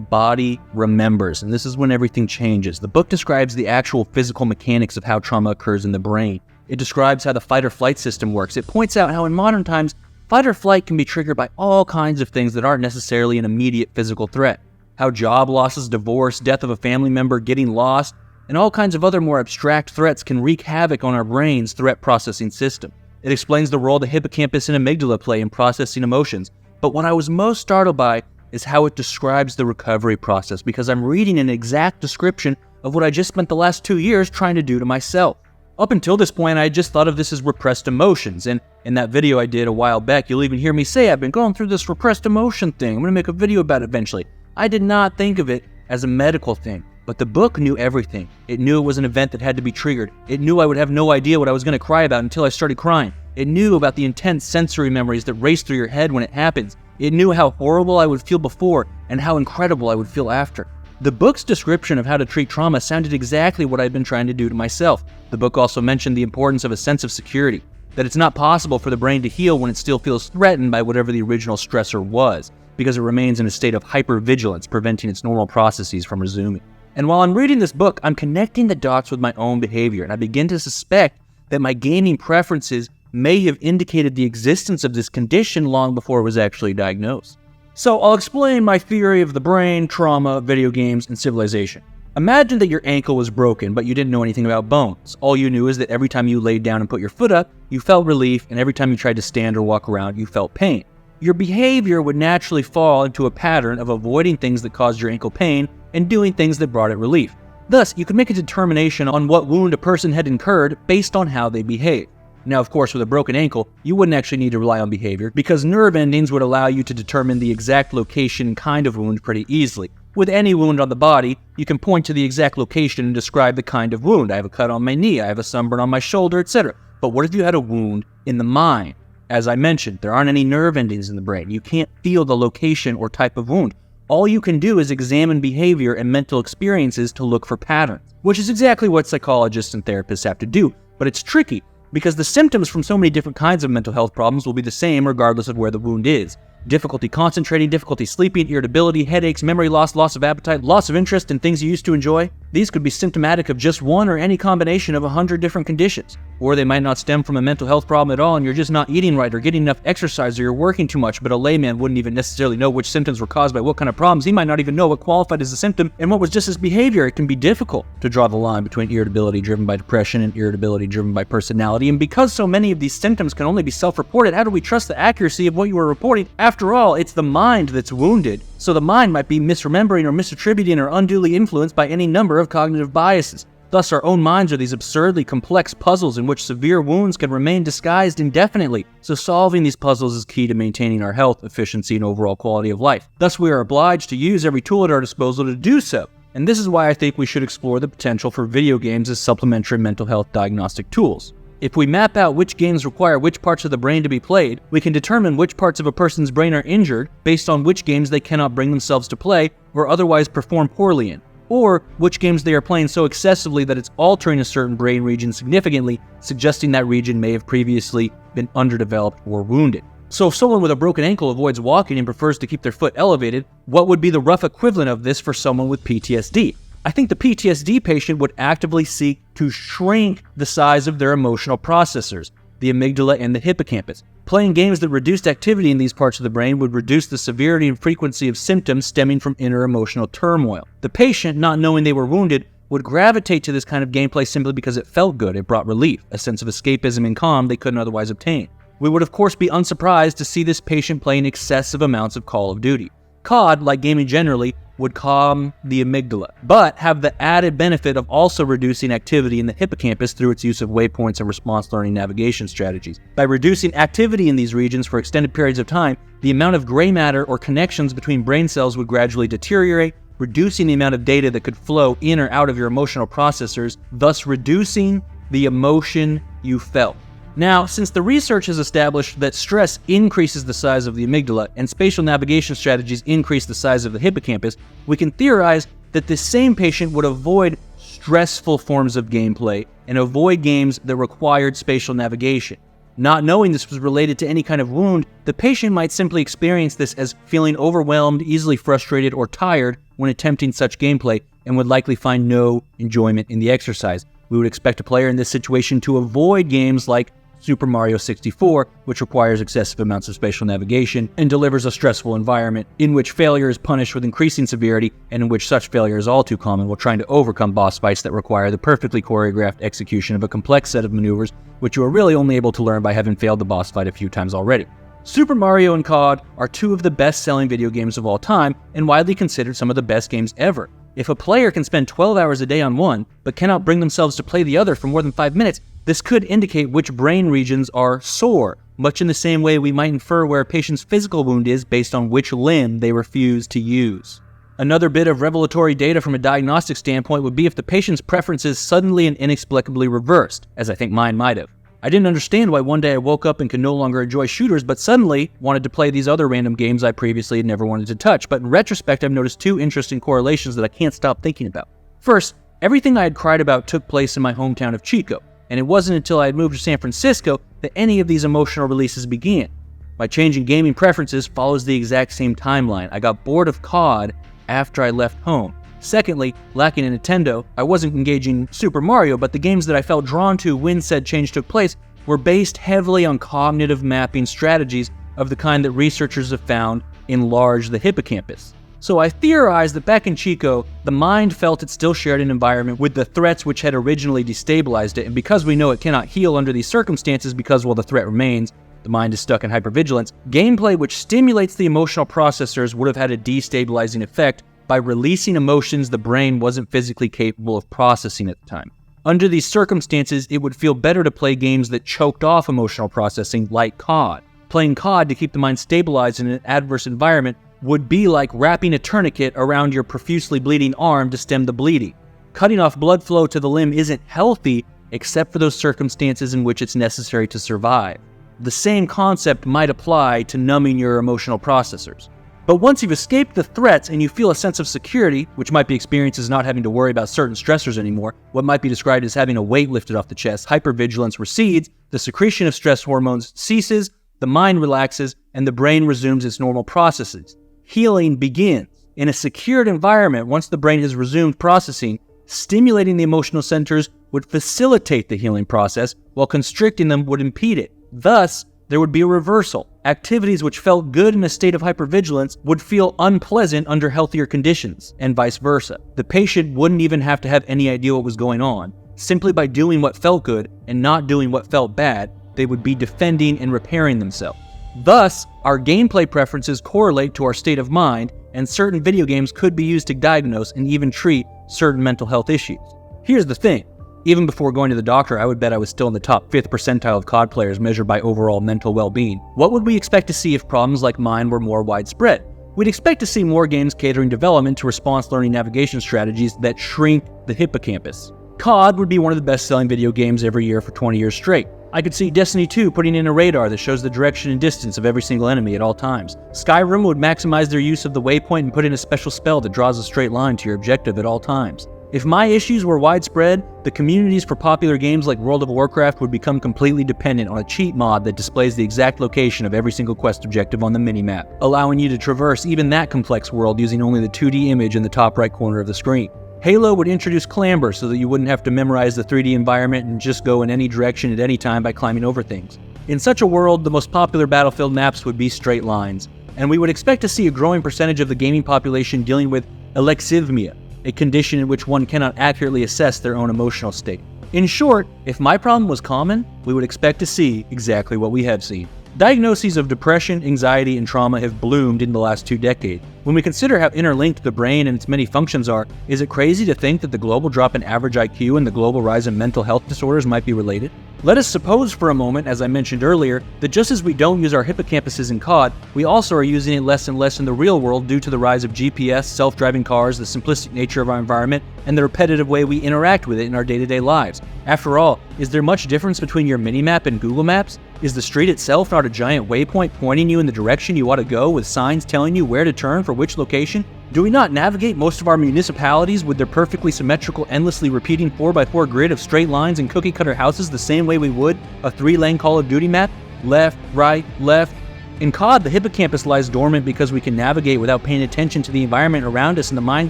Body Remembers, and this is when everything changes. The book describes the actual physical mechanics of how trauma occurs in the brain. It describes how the fight-or-flight system works. It points out how in modern times, fight or flight can be triggered by all kinds of things that aren't necessarily an immediate physical threat. How job losses, divorce, death of a family member, getting lost, and all kinds of other more abstract threats can wreak havoc on our brain's threat processing system. It explains the role the hippocampus and amygdala play in processing emotions. But what I was most startled by is how it describes the recovery process, because I'm reading an exact description of what I just spent the last 2 years trying to do to myself. Up until this point, I had just thought of this as repressed emotions, and in that video I did a while back, you'll even hear me say I've been going through this repressed emotion thing. I'm going to make a video about it eventually. I did not think of it as a medical thing, but the book knew everything. It knew it was an event that had to be triggered. It knew I would have no idea what I was going to cry about until I started crying. It knew about the intense sensory memories that race through your head when it happens. It knew how horrible I would feel before and how incredible I would feel after. The book's description of how to treat trauma sounded exactly what I'd been trying to do to myself. The book also mentioned the importance of a sense of security, that it's not possible for the brain to heal when it still feels threatened by whatever the original stressor was. because it remains in a state of hypervigilance, preventing its normal processes from resuming. And while I'm reading this book, I'm connecting the dots with my own behavior, and I begin to suspect that my gaming preferences may have indicated the existence of this condition long before it was actually diagnosed. So I'll explain my theory of the brain, trauma, video games, and civilization. Imagine that your ankle was broken, but you didn't know anything about bones. All you knew is that every time you laid down and put your foot up, you felt relief, and every time you tried to stand or walk around, you felt pain. Your behavior would naturally fall into a pattern of avoiding things that caused your ankle pain and doing things that brought it relief. Thus, you could make a determination on what wound a person had incurred based on how they behaved. Now, of course, with a broken ankle, you wouldn't actually need to rely on behavior because nerve endings would allow you to determine the exact location and kind of wound pretty easily. With any wound on the body, you can point to the exact location and describe the kind of wound. I have a cut on my knee, I have a sunburn on my shoulder, etc. But what if you had a wound in the mind? As I mentioned, there aren't any nerve endings in the brain. You can't feel the location or type of wound. All you can do is examine behavior and mental experiences to look for patterns, which is exactly what psychologists and therapists have to do. But it's tricky, because the symptoms from so many different kinds of mental health problems will be the same regardless of where the wound is. Difficulty concentrating, difficulty sleeping, irritability, headaches, memory loss, loss of appetite, loss of interest in things you used to enjoy. These could be symptomatic of just one or any combination of 100 different conditions. Or they might not stem from a mental health problem at all and you're just not eating right or getting enough exercise or you're working too much, but a layman wouldn't even necessarily know which symptoms were caused by what kind of problems. He might not even know what qualified as a symptom and what was just his behavior. It can be difficult to draw the line between irritability driven by depression and irritability driven by personality. And because so many of these symptoms can only be self-reported, how do we trust the accuracy of what you were reporting? After all, it's the mind that's wounded. So the mind might be misremembering or misattributing or unduly influenced by any number of cognitive biases. Thus, our own minds are these absurdly complex puzzles in which severe wounds can remain disguised indefinitely. So solving these puzzles is key to maintaining our health, efficiency, and overall quality of life. Thus, we are obliged to use every tool at our disposal to do so. And this is why I think we should explore the potential for video games as supplementary mental health diagnostic tools. If we map out which games require which parts of the brain to be played, we can determine which parts of a person's brain are injured based on which games they cannot bring themselves to play or otherwise perform poorly in, or which games they are playing so excessively that it's altering a certain brain region significantly, suggesting that region may have previously been underdeveloped or wounded. So if someone with a broken ankle avoids walking and prefers to keep their foot elevated, what would be the rough equivalent of this for someone with PTSD? I think the PTSD patient would actively seek to shrink the size of their emotional processors, the amygdala and the hippocampus. Playing games that reduced activity in these parts of the brain would reduce the severity and frequency of symptoms stemming from inner emotional turmoil. The patient, not knowing they were wounded, would gravitate to this kind of gameplay simply because it felt good, it brought relief, a sense of escapism and calm they couldn't otherwise obtain. We would of course be unsurprised to see this patient playing excessive amounts of Call of Duty. COD, like gaming generally, would calm the amygdala, but have the added benefit of also reducing activity in the hippocampus through its use of waypoints and response learning navigation strategies. By reducing activity in these regions for extended periods of time, the amount of gray matter or connections between brain cells would gradually deteriorate, reducing the amount of data that could flow in or out of your emotional processors, thus reducing the emotion you felt. Now, since the research has established that stress increases the size of the amygdala and spatial navigation strategies increase the size of the hippocampus, we can theorize that this same patient would avoid stressful forms of gameplay and avoid games that required spatial navigation. Not knowing this was related to any kind of wound, the patient might simply experience this as feeling overwhelmed, easily frustrated, or tired when attempting such gameplay and would likely find no enjoyment in the exercise. We would expect a player in this situation to avoid games like Super Mario 64, which requires excessive amounts of spatial navigation and delivers a stressful environment in which failure is punished with increasing severity and in which such failure is all too common while trying to overcome boss fights that require the perfectly choreographed execution of a complex set of maneuvers which you are really only able to learn by having failed the boss fight a few times already. Super Mario and COD are two of the best-selling video games of all time and widely considered some of the best games ever. If a player can spend 12 hours a day on one, but cannot bring themselves to play the other for more than 5 minutes, this could indicate which brain regions are sore, much in the same way we might infer where a patient's physical wound is based on which limb they refuse to use. Another bit of revelatory data from a diagnostic standpoint would be if the patient's preferences suddenly and inexplicably reversed, as I think mine might have. I didn't understand why one day I woke up and could no longer enjoy shooters, but suddenly wanted to play these other random games I previously had never wanted to touch. But in retrospect, I've noticed two interesting correlations that I can't stop thinking about. First, everything I had cried about took place in my hometown of Chico, and it wasn't until I had moved to San Francisco that any of these emotional releases began. My change in gaming preferences follows the exact same timeline. I got bored of COD after I left home. Secondly, lacking a Nintendo, I wasn't engaging Super Mario, but the games that I felt drawn to when said change took place were based heavily on cognitive mapping strategies of the kind that researchers have found enlarge the hippocampus. So I theorized that back in Chico, the mind felt it still shared an environment with the threats which had originally destabilized it, and because we know it cannot heal under these circumstances because while the threat remains, the mind is stuck in hypervigilance, gameplay which stimulates the emotional processors would have had a destabilizing effect by releasing emotions the brain wasn't physically capable of processing at the time. Under these circumstances, it would feel better to play games that choked off emotional processing like COD. Playing COD to keep the mind stabilized in an adverse environment would be like wrapping a tourniquet around your profusely bleeding arm to stem the bleeding. Cutting off blood flow to the limb isn't healthy except for those circumstances in which it's necessary to survive. The same concept might apply to numbing your emotional processors. But once you've escaped the threats and you feel a sense of security, which might be experienced as not having to worry about certain stressors anymore, what might be described as having a weight lifted off the chest, hypervigilance recedes, the secretion of stress hormones ceases, the mind relaxes, and the brain resumes its normal processes. Healing begins. In a secured environment, once the brain has resumed processing, stimulating the emotional centers would facilitate the healing process, while constricting them would impede it. Thus, there would be a reversal. Activities which felt good in a state of hypervigilance would feel unpleasant under healthier conditions, and vice versa. The patient wouldn't even have to have any idea what was going on. Simply by doing what felt good and not doing what felt bad, they would be defending and repairing themselves. Thus, our gameplay preferences correlate to our state of mind, and certain video games could be used to diagnose and even treat certain mental health issues. Here's the thing. Even before going to the doctor, I would bet I was still in the top 5th percentile of COD players measured by overall mental well-being. What would we expect to see if problems like mine were more widespread? We'd expect to see more games catering development to response learning navigation strategies that shrink the hippocampus. COD would be one of the best-selling video games every year for 20 years straight. I could see Destiny 2 putting in a radar that shows the direction and distance of every single enemy at all times. Skyrim would maximize their use of the waypoint and put in a special spell that draws a straight line to your objective at all times. If my issues were widespread, the communities for popular games like World of Warcraft would become completely dependent on a cheat mod that displays the exact location of every single quest objective on the minimap, allowing you to traverse even that complex world using only the 2D image in the top right corner of the screen. Halo would introduce clamber so that you wouldn't have to memorize the 3D environment and just go in any direction at any time by climbing over things. In such a world, the most popular Battlefield maps would be straight lines, and we would expect to see a growing percentage of the gaming population dealing with alexithymia, a condition in which one cannot accurately assess their own emotional state. In short, if my problem was common, we would expect to see exactly what we have seen. Diagnoses of depression, anxiety, and trauma have bloomed in the last 2 decades. When we consider how interlinked the brain and its many functions are, is it crazy to think that the global drop in average IQ and the global rise in mental health disorders might be related? Let us suppose for a moment, as I mentioned earlier, that just as we don't use our hippocampuses in COD, we also are using it less and less in the real world due to the rise of GPS, self-driving cars, the simplistic nature of our environment, and the repetitive way we interact with it in our day-to-day lives. After all, is there much difference between your minimap and Google Maps? Is the street itself not a giant waypoint pointing you in the direction you ought to go with signs telling you where to turn for which location? Do we not navigate most of our municipalities with their perfectly symmetrical, endlessly repeating 4x4 grid of straight lines and cookie-cutter houses the same way we would a 3-lane Call of Duty map? Left, right, left. In COD, the hippocampus lies dormant because we can navigate without paying attention to the environment around us and the mind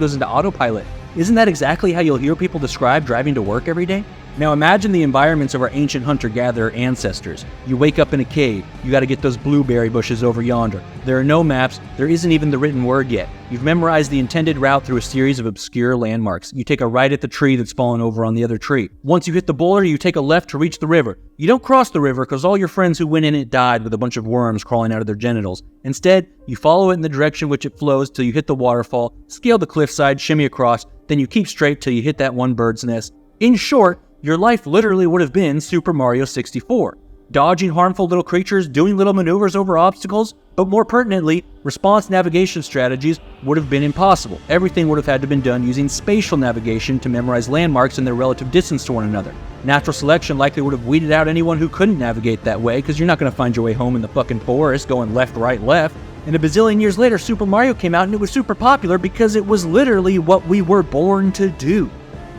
goes into autopilot. Isn't that exactly how you'll hear people describe driving to work every day? Now imagine the environments of our ancient hunter-gatherer ancestors. You wake up in a cave, you gotta get those blueberry bushes over yonder. There are no maps, there isn't even the written word yet. You've memorized the intended route through a series of obscure landmarks. You take a right at the tree that's fallen over on the other tree. Once you hit the boulder, you take a left to reach the river. You don't cross the river because all your friends who went in it died with a bunch of worms crawling out of their genitals. Instead, you follow it in the direction which it flows till you hit the waterfall, scale the cliffside, shimmy across, then you keep straight till you hit that one bird's nest. In short, your life literally would have been Super Mario 64. Dodging harmful little creatures, doing little maneuvers over obstacles, but more pertinently, response navigation strategies would have been impossible. Everything would have had to have been done using spatial navigation to memorize landmarks and their relative distance to one another. Natural selection likely would have weeded out anyone who couldn't navigate that way, because you're not going to find your way home in the fucking forest going left, right, left. And a bazillion years later, Super Mario came out and it was super popular because it was literally what we were born to do.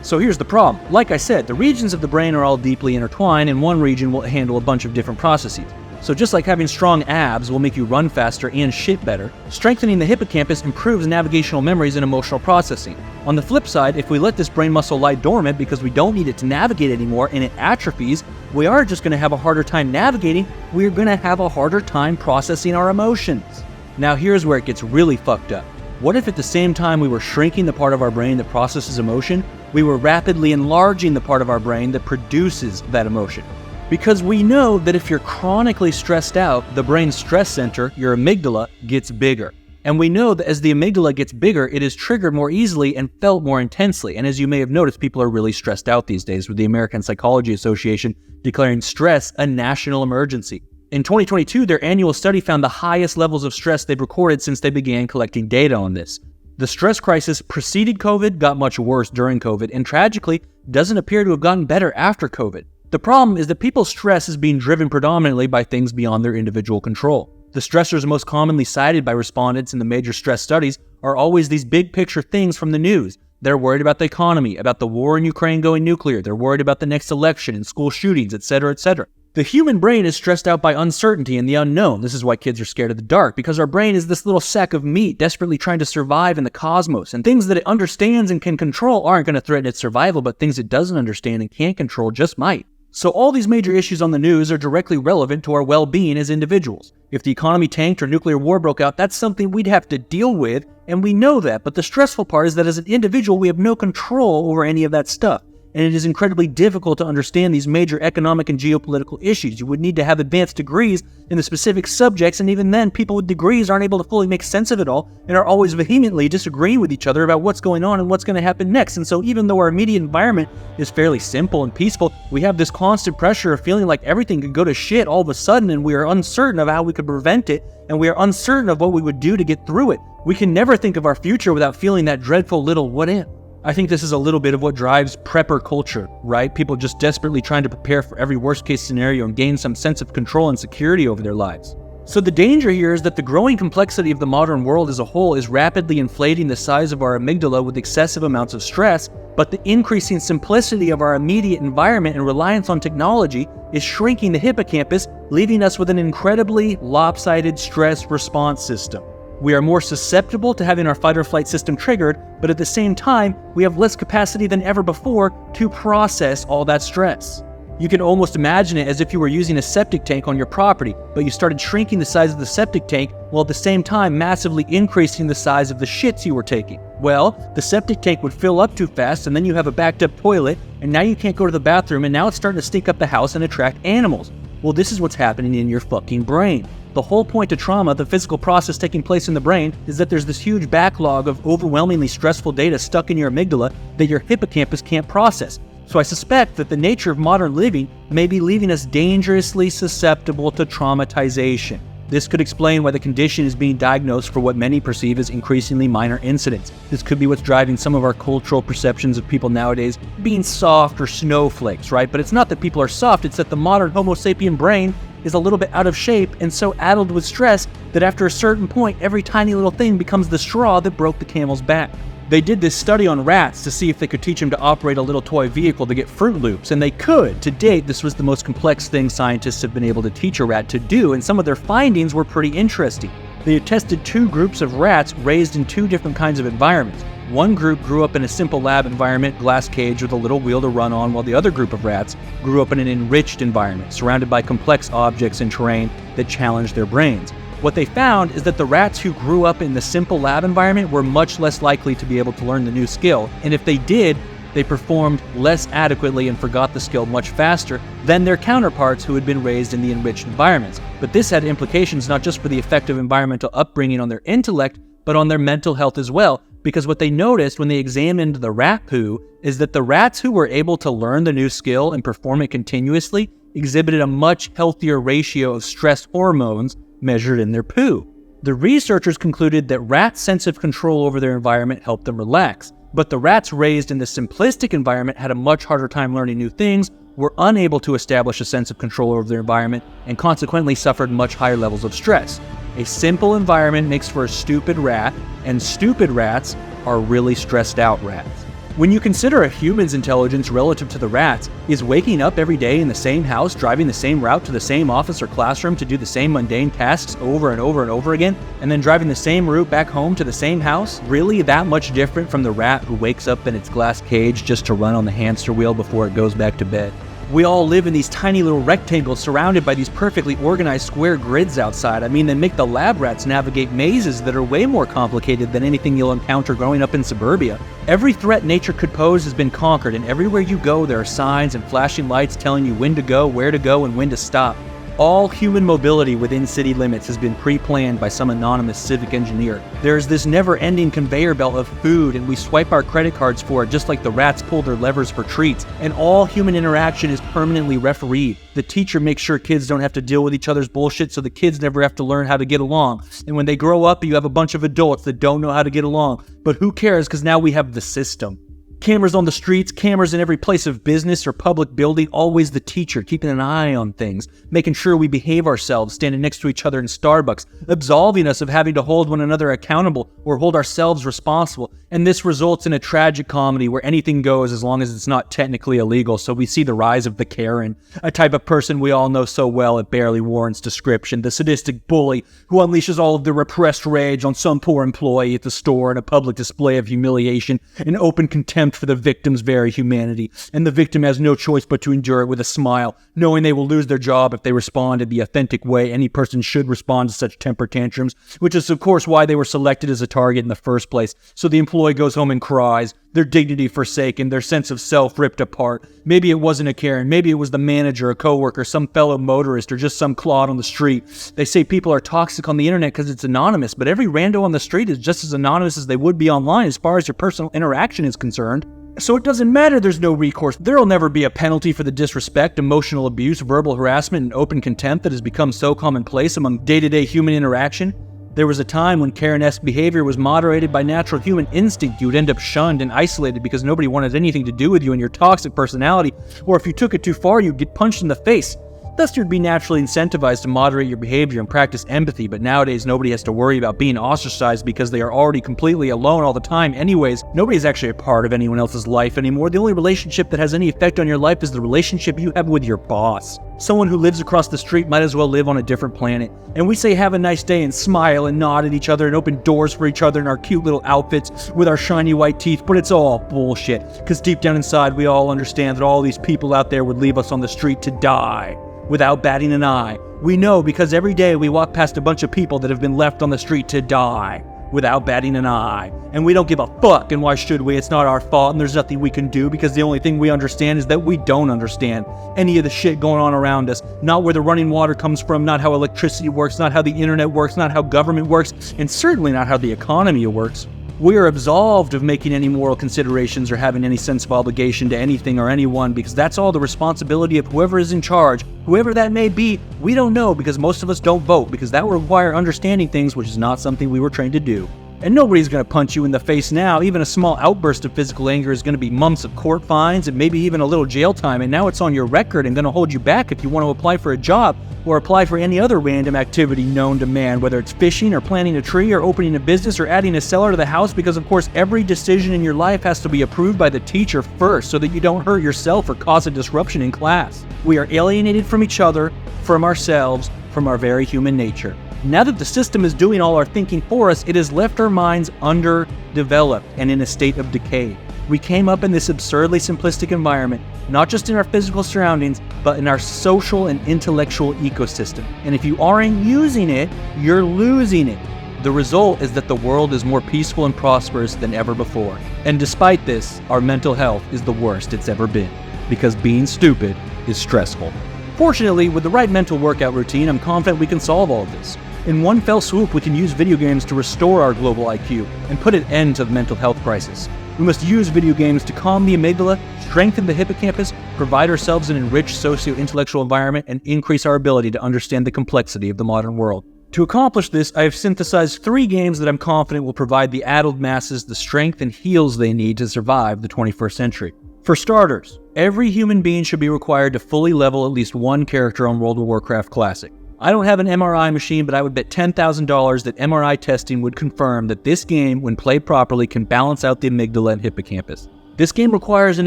So here's the problem. Like I said, the regions of the brain are all deeply intertwined and one region will handle a bunch of different processes. So just like having strong abs will make you run faster and shit better, strengthening the hippocampus improves navigational memories and emotional processing. On the flip side, if we let this brain muscle lie dormant because we don't need it to navigate anymore and it atrophies, we are just going to have a harder time navigating, we're going to have a harder time processing our emotions. Now here's where it gets really fucked up. What if at the same time we were shrinking the part of our brain that processes emotion, we were rapidly enlarging the part of our brain that produces that emotion? Because we know that if you're chronically stressed out, the brain's stress center, your amygdala, gets bigger. And we know that as the amygdala gets bigger, it is triggered more easily and felt more intensely. And as you may have noticed, people are really stressed out these days, with the American Psychology Association declaring stress a national emergency. In 2022, their annual study found the highest levels of stress they've recorded since they began collecting data on this. The stress crisis preceded COVID, got much worse during COVID, and tragically doesn't appear to have gotten better after COVID. The problem is that people's stress is being driven predominantly by things beyond their individual control. The stressors most commonly cited by respondents in the major stress studies are always these big picture things from the news. They're worried about the economy, about the war in Ukraine going nuclear, they're worried about the next election and school shootings, etc., etc. The human brain is stressed out by uncertainty and the unknown. This is why kids are scared of the dark, because our brain is this little sack of meat desperately trying to survive in the cosmos, and things that it understands and can control aren't going to threaten its survival, but things it doesn't understand and can't control just might. So all these major issues on the news are directly relevant to our well-being as individuals. If the economy tanked or nuclear war broke out, that's something we'd have to deal with, and we know that. But the stressful part is that as an individual, we have no control over any of that stuff. And it is incredibly difficult to understand these major economic and geopolitical issues. You would need to have advanced degrees in the specific subjects, and even then, people with degrees aren't able to fully make sense of it all and are always vehemently disagreeing with each other about what's going on and what's going to happen next. And so even though our immediate environment is fairly simple and peaceful, we have this constant pressure of feeling like everything could go to shit all of a sudden, and we are uncertain of how we could prevent it, and we are uncertain of what we would do to get through it. We can never think of our future without feeling that dreadful little what if. I think this is a little bit of what drives prepper culture, right? People just desperately trying to prepare for every worst-case scenario and gain some sense of control and security over their lives. So the danger here is that the growing complexity of the modern world as a whole is rapidly inflating the size of our amygdala with excessive amounts of stress, but the increasing simplicity of our immediate environment and reliance on technology is shrinking the hippocampus, leaving us with an incredibly lopsided stress response system. We are more susceptible to having our fight or flight system triggered, but at the same time, we have less capacity than ever before to process all that stress. You can almost imagine it as if you were using a septic tank on your property, but you started shrinking the size of the septic tank while at the same time massively increasing the size of the shits you were taking. Well, the septic tank would fill up too fast, and then you have a backed up toilet, and now you can't go to the bathroom, and now it's starting to stink up the house and attract animals. Well, this is what's happening in your fucking brain. The whole point of trauma, the physical process taking place in the brain, is that there's this huge backlog of overwhelmingly stressful data stuck in your amygdala that your hippocampus can't process. So I suspect that the nature of modern living may be leaving us dangerously susceptible to traumatization. This could explain why the condition is being diagnosed for what many perceive as increasingly minor incidents. This could be what's driving some of our cultural perceptions of people nowadays being soft or snowflakes, right? But it's not that people are soft, it's that the modern Homo sapien brain is a little bit out of shape and so addled with stress that after a certain point, every tiny little thing becomes the straw that broke the camel's back. They did this study on rats to see if they could teach them to operate a little toy vehicle to get Fruit Loops, and they could. To date, this was the most complex thing scientists have been able to teach a rat to do, and some of their findings were pretty interesting. They had tested two groups of rats raised in two different kinds of environments. One group grew up in a simple lab environment, glass cage with a little wheel to run on, while the other group of rats grew up in an enriched environment, surrounded by complex objects and terrain that challenged their brains. What they found is that the rats who grew up in the simple lab environment were much less likely to be able to learn the new skill, and if they did, they performed less adequately and forgot the skill much faster than their counterparts who had been raised in the enriched environments. But this had implications not just for the effect of environmental upbringing on their intellect, but on their mental health as well, because what they noticed when they examined the rat poo is that the rats who were able to learn the new skill and perform it continuously exhibited a much healthier ratio of stress hormones measured in their poo. The researchers concluded that rats' sense of control over their environment helped them relax, but the rats raised in the simplistic environment had a much harder time learning new things, were unable to establish a sense of control over their environment, and consequently suffered much higher levels of stress. A simple environment makes for a stupid rat, and stupid rats are really stressed out rats. When you consider a human's intelligence relative to the rat's, is waking up every day in the same house, driving the same route to the same office or classroom to do the same mundane tasks over and over and over again, and then driving the same route back home to the same house, really that much different from the rat who wakes up in its glass cage just to run on the hamster wheel before it goes back to bed? We all live in these tiny little rectangles surrounded by these perfectly organized square grids outside. I mean, they make the lab rats navigate mazes that are way more complicated than anything you'll encounter growing up in suburbia. Every threat nature could pose has been conquered, and everywhere you go there are signs and flashing lights telling you when to go, where to go, and when to stop. All human mobility within city limits has been pre-planned by some anonymous civic engineer. There's this never-ending conveyor belt of food, and we swipe our credit cards for it just like the rats pull their levers for treats. And all human interaction is permanently refereed. The teacher makes sure kids don't have to deal with each other's bullshit, so the kids never have to learn how to get along. And when they grow up, you have a bunch of adults that don't know how to get along. But who cares, because now we have the system. Cameras on the streets, cameras in every place of business or public building, always the teacher, keeping an eye on things, making sure we behave ourselves, standing next to each other in Starbucks, absolving us of having to hold one another accountable or hold ourselves responsible. And this results in a tragic comedy where anything goes as long as it's not technically illegal, so we see the rise of the Karen, a type of person we all know so well it barely warrants description, the sadistic bully who unleashes all of their repressed rage on some poor employee at the store in a public display of humiliation and open contempt for the victim's very humanity, and the victim has no choice but to endure it with a smile, knowing they will lose their job if they respond in the authentic way any person should respond to such temper tantrums, which is of course why they were selected as a target in the first place. So the employee goes home and cries, their dignity forsaken, their sense of self ripped apart. Maybe it wasn't a Karen, maybe it was the manager, a coworker, some fellow motorist, or just some clod on the street. They say people are toxic on the internet because it's anonymous, but every rando on the street is just as anonymous as they would be online as far as your personal interaction is concerned. So it doesn't matter there's no recourse. There'll never be a penalty for the disrespect, emotional abuse, verbal harassment, and open contempt that has become so commonplace among day-to-day human interaction. There was a time when Karen-esque behavior was moderated by natural human instinct. You would end up shunned and isolated because nobody wanted anything to do with you and your toxic personality, or if you took it too far, you'd get punched in the face. Thus, you'd be naturally incentivized to moderate your behavior and practice empathy, but nowadays nobody has to worry about being ostracized because they are already completely alone all the time anyways. Nobody's actually a part of anyone else's life anymore. The only relationship that has any effect on your life is the relationship you have with your boss. Someone who lives across the street might as well live on a different planet. And we say have a nice day and smile and nod at each other and open doors for each other in our cute little outfits with our shiny white teeth, but it's all bullshit. Because deep down inside, we all understand that all these people out there would leave us on the street to die without batting an eye. We know because every day we walk past a bunch of people that have been left on the street to die without batting an eye. And we don't give a fuck, and why should we? It's not our fault, and there's nothing we can do because the only thing we understand is that we don't understand any of the shit going on around us. Not where the running water comes from, not how electricity works, not how the internet works, not how government works, and certainly not how the economy works. We are absolved of making any moral considerations or having any sense of obligation to anything or anyone because that's all the responsibility of whoever is in charge, whoever that may be. We don't know because most of us don't vote because that would require understanding things, which is not something we were trained to do. And nobody's going to punch you in the face now. Even a small outburst of physical anger is going to be months of court fines and maybe even a little jail time, and now it's on your record and going to hold you back if you want to apply for a job or apply for any other random activity known to man, whether it's fishing or planting a tree or opening a business or adding a cellar to the house, because of course every decision in your life has to be approved by the teacher first so that you don't hurt yourself or cause a disruption in class. We are alienated from each other, from ourselves, from our very human nature. Now that the system is doing all our thinking for us, it has left our minds underdeveloped and in a state of decay. We came up in this absurdly simplistic environment, not just in our physical surroundings, but in our social and intellectual ecosystem. And if you aren't using it, you're losing it. The result is that the world is more peaceful and prosperous than ever before. And despite this, our mental health is the worst it's ever been, because being stupid is stressful. Fortunately, with the right mental workout routine, I'm confident we can solve all of this. In one fell swoop, we can use video games to restore our global IQ and put an end to the mental health crisis. We must use video games to calm the amygdala, strengthen the hippocampus, provide ourselves an enriched socio-intellectual environment, and increase our ability to understand the complexity of the modern world. To accomplish this, I have synthesized 3 games that I'm confident will provide the addled masses the strength and heals they need to survive the 21st century. For starters, every human being should be required to fully level at least one character on World of Warcraft Classic. I don't have an MRI machine, but I would bet $10,000 that MRI testing would confirm that this game, when played properly, can balance out the amygdala and hippocampus. This game requires an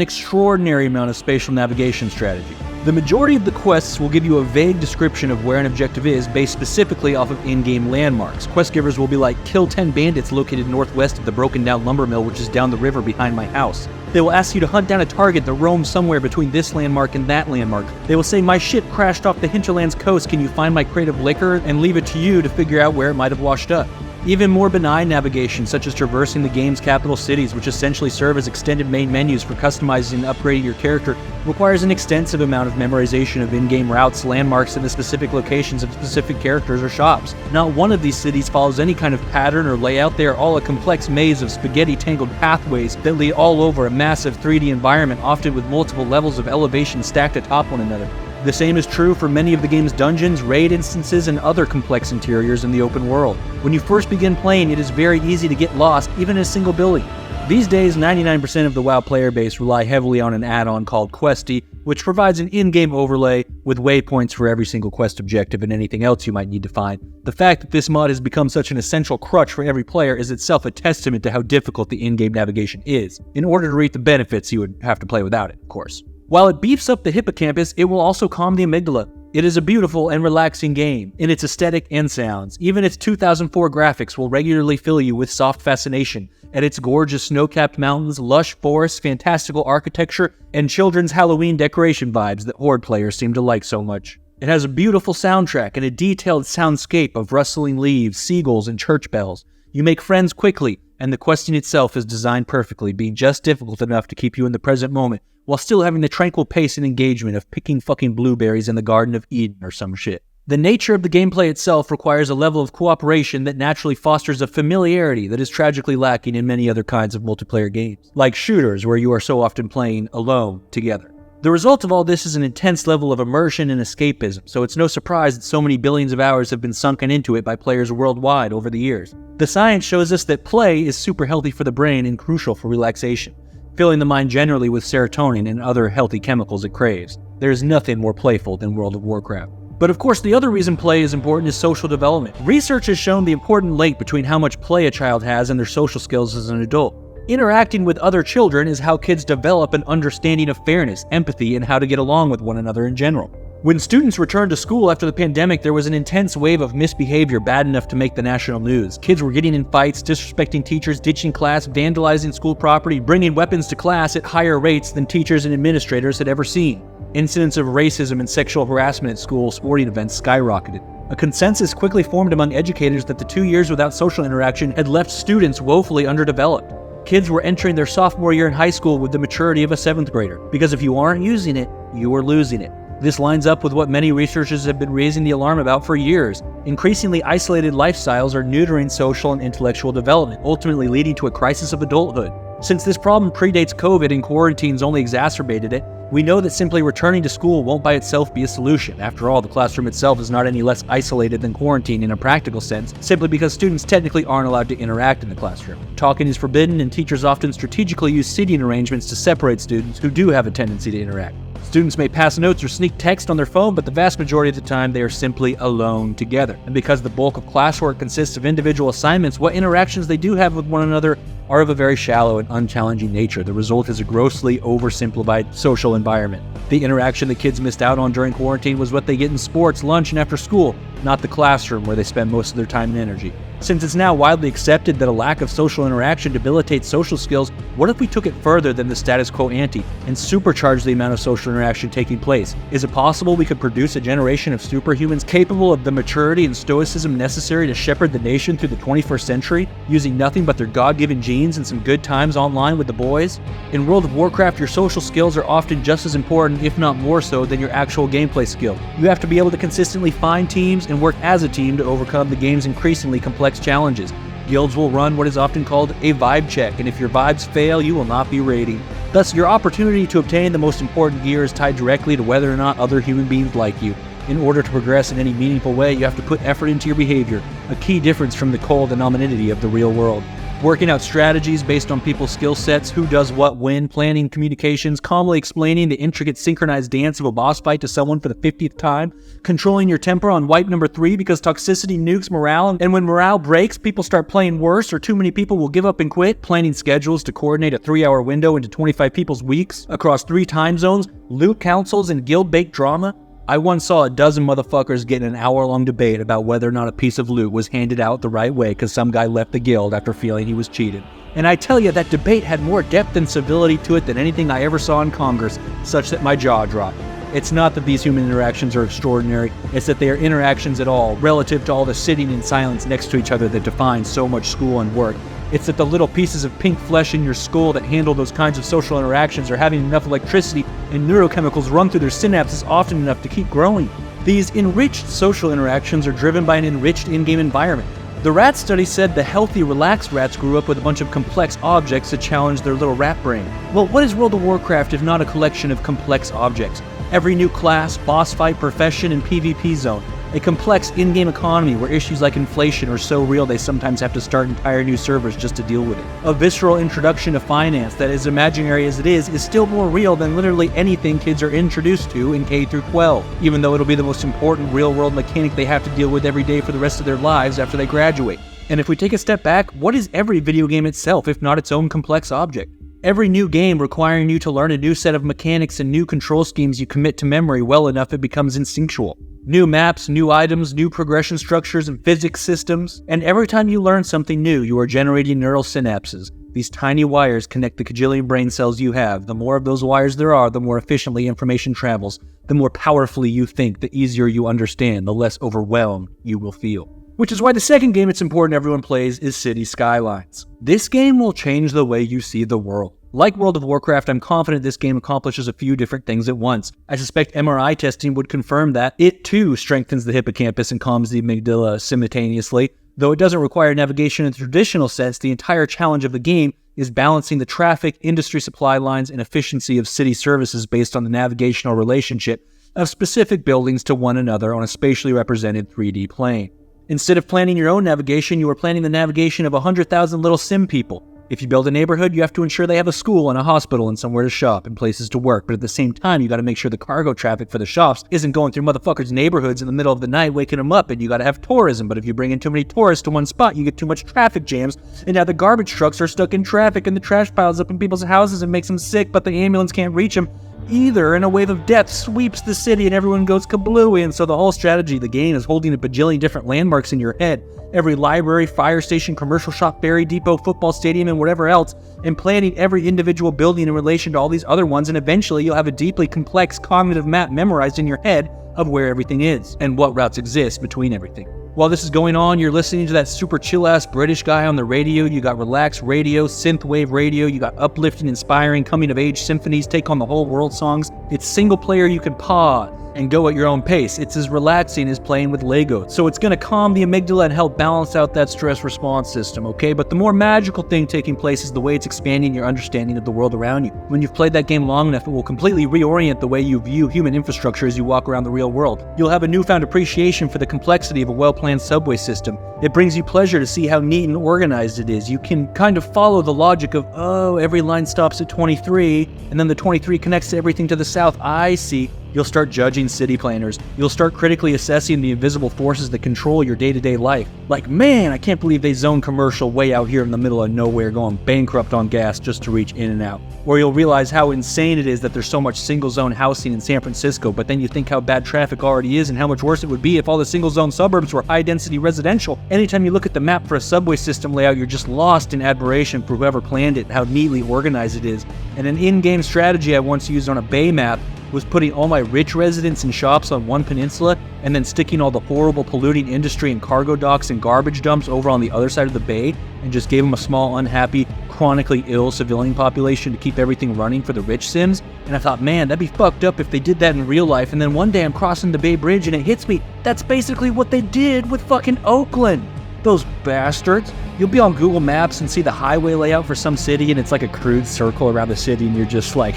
extraordinary amount of spatial navigation strategy. The majority of the quests will give you a vague description of where an objective is based specifically off of in-game landmarks. Quest givers will be like, kill 10 bandits located northwest of the broken down lumber mill which is down the river behind my house. They will ask you to hunt down a target that roams somewhere between this landmark and that landmark. They will say, my ship crashed off the hinterland's coast, can you find my crate of liquor? And leave it to you to figure out where it might have washed up. Even more benign navigation, such as traversing the game's capital cities, which essentially serve as extended main menus for customizing and upgrading your character, requires an extensive amount of memorization of in-game routes, landmarks, and the specific locations of specific characters or shops. Not one of these cities follows any kind of pattern or layout. They are all a complex maze of spaghetti-tangled pathways that lead all over a massive 3D environment, often with multiple levels of elevation stacked atop one another. The same is true for many of the game's dungeons, raid instances, and other complex interiors in the open world. When you first begin playing, it is very easy to get lost, even in a single building. These days, 99% of the WoW player base rely heavily on an add-on called Questy, which provides an in-game overlay with waypoints for every single quest objective and anything else you might need to find. The fact that this mod has become such an essential crutch for every player is itself a testament to how difficult the in-game navigation is. In order to reap the benefits, you would have to play without it, of course. While it beefs up the hippocampus, it will also calm the amygdala. It is a beautiful and relaxing game in its aesthetic and sounds. Even its 2004 graphics will regularly fill you with soft fascination at its gorgeous snow-capped mountains, lush forests, fantastical architecture, and children's Halloween decoration vibes that Horde players seem to like so much. It has a beautiful soundtrack and a detailed soundscape of rustling leaves, seagulls, and church bells. You make friends quickly, and the questing itself is designed perfectly, being just difficult enough to keep you in the present moment, while still having the tranquil pace and engagement of picking fucking blueberries in the Garden of Eden or some shit. The nature of the gameplay itself requires a level of cooperation that naturally fosters a familiarity that is tragically lacking in many other kinds of multiplayer games, like shooters where you are so often playing alone together. The result of all this is an intense level of immersion and escapism, so it's no surprise that so many billions of hours have been sunken into it by players worldwide over the years. The science shows us that play is super healthy for the brain and crucial for relaxation, filling the mind generally with serotonin and other healthy chemicals it craves. There is nothing more playful than World of Warcraft. But of course, the other reason play is important is social development. Research has shown the important link between how much play a child has and their social skills as an adult. Interacting with other children is how kids develop an understanding of fairness, empathy, and how to get along with one another in general. When students returned to school after the pandemic, there was an intense wave of misbehavior bad enough to make the national news. Kids were getting in fights, disrespecting teachers, ditching class, vandalizing school property, bringing weapons to class at higher rates than teachers and administrators had ever seen. Incidents of racism and sexual harassment at school sporting events skyrocketed. A consensus quickly formed among educators that the 2 years without social interaction had left students woefully underdeveloped. Kids were entering their sophomore year in high school with the maturity of a 7th grader, because if you aren't using it, you are losing it. This lines up with what many researchers have been raising the alarm about for years. Increasingly isolated lifestyles are neutering social and intellectual development, ultimately leading to a crisis of adulthood. Since this problem predates COVID and quarantines only exacerbated it, we know that simply returning to school won't by itself be a solution. After all, the classroom itself is not any less isolated than quarantine in a practical sense, simply because students technically aren't allowed to interact in the classroom. Talking is forbidden, and teachers often strategically use seating arrangements to separate students who do have a tendency to interact. Students may pass notes or sneak text on their phone, but the vast majority of the time they are simply alone together. And because the bulk of classwork consists of individual assignments, what interactions they do have with one another are of a very shallow and unchallenging nature. The result is a grossly oversimplified social environment. The interaction the kids missed out on during quarantine was what they get in sports, lunch, and after school, not the classroom where they spend most of their time and energy. Since it's now widely accepted that a lack of social interaction debilitates social skills, what if we took it further than the status quo ante and supercharged the amount of social interaction taking place? Is it possible we could produce a generation of superhumans capable of the maturity and stoicism necessary to shepherd the nation through the 21st century, using nothing but their God-given genes and some good times online with the boys? In World of Warcraft, your social skills are often just as important, if not more so, than your actual gameplay skill. You have to be able to consistently find teams and work as a team to overcome the game's increasingly complex challenges. Guilds will run what is often called a vibe check, and if your vibes fail, you will not be raiding. Thus, your opportunity to obtain the most important gear is tied directly to whether or not other human beings like you. In order to progress in any meaningful way, you have to put effort into your behavior, a key difference from the cold anonymity of the real world. Working out strategies based on people's skill sets, who does what when, planning communications, calmly explaining the intricate synchronized dance of a boss fight to someone for the 50th time, controlling your temper on wipe number 3 because toxicity nukes morale, and when morale breaks, people start playing worse or too many people will give up and quit, planning schedules to coordinate a 3-hour window into 25 people's weeks across 3 time zones, loot councils, and guild-baked drama. I once saw a dozen motherfuckers get in an hour-long debate about whether or not a piece of loot was handed out the right way because some guy left the guild after feeling he was cheated. And I tell you, that debate had more depth and civility to it than anything I ever saw in Congress, such that my jaw dropped. It's not that these human interactions are extraordinary, it's that they are interactions at all, relative to all the sitting in silence next to each other that defines so much school and work. It's that the little pieces of pink flesh in your skull that handle those kinds of social interactions are having enough electricity and neurochemicals run through their synapses often enough to keep growing. These enriched social interactions are driven by an enriched in-game environment. The rat study said the healthy, relaxed rats grew up with a bunch of complex objects that challenged their little rat brain. Well, what is World of Warcraft if not a collection of complex objects? Every new class, boss fight, profession, and PvP zone. A complex in-game economy where issues like inflation are so real they sometimes have to start entire new servers just to deal with it. A visceral introduction to finance that, as imaginary as it is still more real than literally anything kids are introduced to in K through 12, even though it'll be the most important real-world mechanic they have to deal with every day for the rest of their lives after they graduate. And if we take a step back, what is every video game itself if not its own complex object? Every new game requiring you to learn a new set of mechanics and new control schemes you commit to memory well enough it becomes instinctual. New maps, new items, new progression structures and physics systems. And every time you learn something new, you are generating neural synapses. These tiny wires connect the cajillion brain cells you have. The more of those wires there are, the more efficiently information travels. The more powerfully you think, the easier you understand, the less overwhelmed you will feel. Which is why the second game it's important everyone plays is City Skylines. This game will change the way you see the world. Like World of Warcraft, I'm confident this game accomplishes a few different things at once. I suspect MRI testing would confirm that it too strengthens the hippocampus and calms the amygdala simultaneously. Though it doesn't require navigation in the traditional sense, the entire challenge of the game is balancing the traffic, industry supply lines, and efficiency of city services based on the navigational relationship of specific buildings to one another on a spatially represented 3D plane. Instead of planning your own navigation, you are planning the navigation of 100,000 little sim people. If you build a neighborhood, you have to ensure they have a school and a hospital and somewhere to shop and places to work. But at the same time, you got to make sure the cargo traffic for the shops isn't going through motherfuckers' neighborhoods in the middle of the night, waking them up. And you got to have tourism. But if you bring in too many tourists to one spot, you get too much traffic jams. And now the garbage trucks are stuck in traffic and the trash piles up in people's houses and makes them sick, but the ambulance can't reach them either, and a wave of death sweeps the city and everyone goes kablooey. And so the whole strategy of the game is holding a bajillion different landmarks in your head. Every library, fire station, commercial shop, ferry depot, football stadium, and whatever else, and planning every individual building in relation to all these other ones, and eventually you'll have a deeply complex cognitive map memorized in your head of where everything is and what routes exist between everything. While this is going on, you're listening to that super chill-ass British guy on the radio. You got relaxed radio, synthwave radio. You got uplifting, inspiring, coming-of-age symphonies, take on the whole world songs. It's single-player. You can pause and go at your own pace. It's as relaxing as playing with Legos. So it's going to calm the amygdala and help balance out that stress response system, okay? But the more magical thing taking place is the way it's expanding your understanding of the world around you. When you've played that game long enough, it will completely reorient the way you view human infrastructure as you walk around the real world. You'll have a newfound appreciation for the complexity of a well-planned subway system. It brings you pleasure to see how neat and organized it is. You can kind of follow the logic of, oh, every line stops at 23, and then the 23 connects to everything to the south. I see. You'll start judging city planners. You'll start critically assessing the invisible forces that control your day-to-day life. Like, man, I can't believe they zone commercial way out here in the middle of nowhere going bankrupt on gas just to reach in and out. Or you'll realize how insane it is that there's so much single-zone housing in San Francisco, but then you think how bad traffic already is and how much worse it would be if all the single-zone suburbs were high-density residential. Anytime you look at the map for a subway system layout, you're just lost in admiration for whoever planned it and how neatly organized it is. And an in-game strategy I once used on a bay map was putting all my rich residents and shops on one peninsula and then sticking all the horrible polluting industry and cargo docks and garbage dumps over on the other side of the bay, and just gave them a small, unhappy, chronically ill civilian population to keep everything running for the rich sims. And I thought, man, that'd be fucked up if they did that in real life. And then one day I'm crossing the Bay Bridge and it hits me, that's basically what they did with fucking Oakland. Those bastards. You'll be on Google Maps and see the highway layout for some city and it's like a crude circle around the city and you're just like,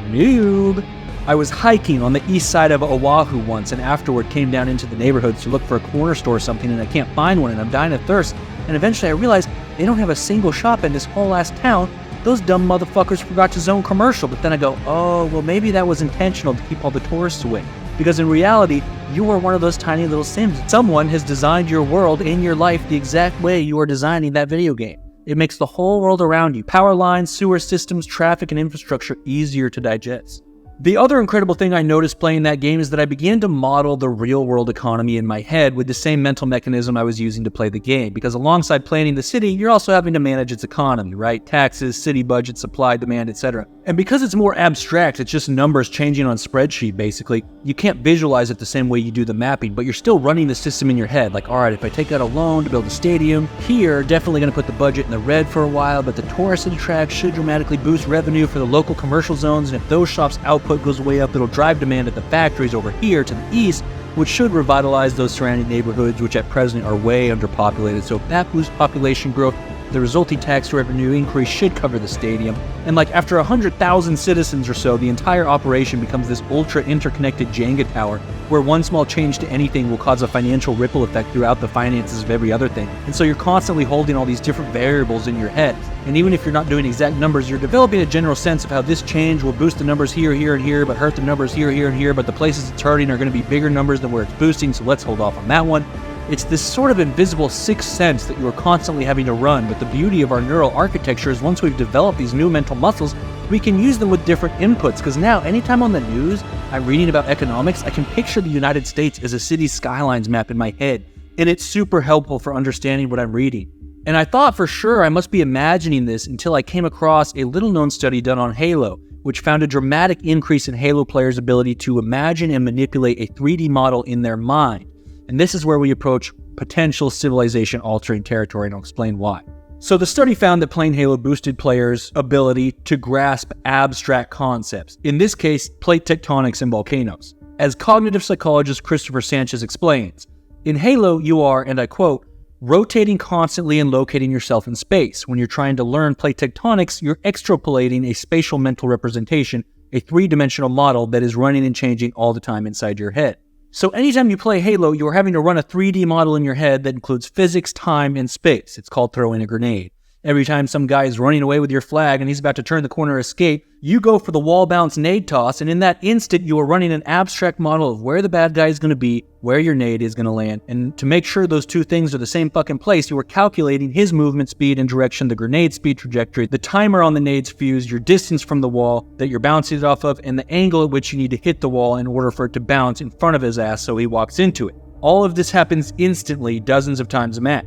noob. I was hiking on the east side of Oahu once and afterward came down into the neighborhoods to look for a corner store or something and I can't find one and I'm dying of thirst. and eventually I realized they don't have a single shop in this whole ass town. Those dumb motherfuckers forgot to zone commercial. But then I go, oh, well maybe that was intentional to keep all the tourists away. Because in reality, you are one of those tiny little Sims. Someone has designed your world in your life the exact way you are designing that video game. It makes the whole world around you, power lines, sewer systems, traffic, and infrastructure easier to digest. The other incredible thing I noticed playing that game is that I began to model the real-world economy in my head with the same mental mechanism I was using to play the game, because alongside planning the city, you're also having to manage its economy, right? Taxes, city budget, supply, demand, etc. And because it's more abstract, it's just numbers changing on a spreadsheet, basically, you can't visualize it the same way you do the mapping, but you're still running the system in your head. Like, alright, if I take out a loan to build a stadium, here, definitely going to put the budget in the red for a while, but the tourist it attracts should dramatically boost revenue for the local commercial zones, and if those shops' output goes way up, it'll drive demand at the factories over here to the east, which should revitalize those surrounding neighborhoods, which at present are way underpopulated. So if that boosts population growth, the resulting tax revenue increase should cover the stadium. And like after 100,000 citizens or so, the entire operation becomes this ultra interconnected Jenga tower, where one small change to anything will cause a financial ripple effect throughout the finances of every other thing. And so you're constantly holding all these different variables in your head. And even if you're not doing exact numbers, you're developing a general sense of how this change will boost the numbers here, here, and here, but hurt the numbers here, here, and here, but the places it's hurting are going to be bigger numbers than where it's boosting, so let's hold off on that one. It's this sort of invisible sixth sense that you are constantly having to run, but the beauty of our neural architecture is once we've developed these new mental muscles, we can use them with different inputs, because now anytime on the news I'm reading about economics, I can picture the United States as a city skylines map in my head, and it's super helpful for understanding what I'm reading. And I thought for sure I must be imagining this until I came across a little-known study done on Halo, which found a dramatic increase in Halo players' ability to imagine and manipulate a 3D model in their mind. And this is where we approach potential civilization-altering territory, and I'll explain why. So the study found that playing Halo boosted players' ability to grasp abstract concepts, in this case, plate tectonics and volcanoes. As cognitive psychologist Christopher Sanchez explains, in Halo you are, and I quote, rotating constantly and locating yourself in space. When you're trying to learn plate tectonics, you're extrapolating a spatial mental representation, a three-dimensional model that is running and changing all the time inside your head. So anytime you play Halo, you're having to run a 3D model in your head that includes physics, time, and space. It's called throwing a grenade. Every time some guy is running away with your flag and he's about to turn the corner or escape, you go for the wall bounce nade toss, and in that instant you are running an abstract model of where the bad guy is going to be, where your nade is going to land, and to make sure those two things are the same fucking place, you are calculating his movement speed and direction, the grenade speed trajectory, the timer on the nade's fuse, your distance from the wall that you're bouncing it off of, and the angle at which you need to hit the wall in order for it to bounce in front of his ass so he walks into it. All of this happens instantly, dozens of times a match.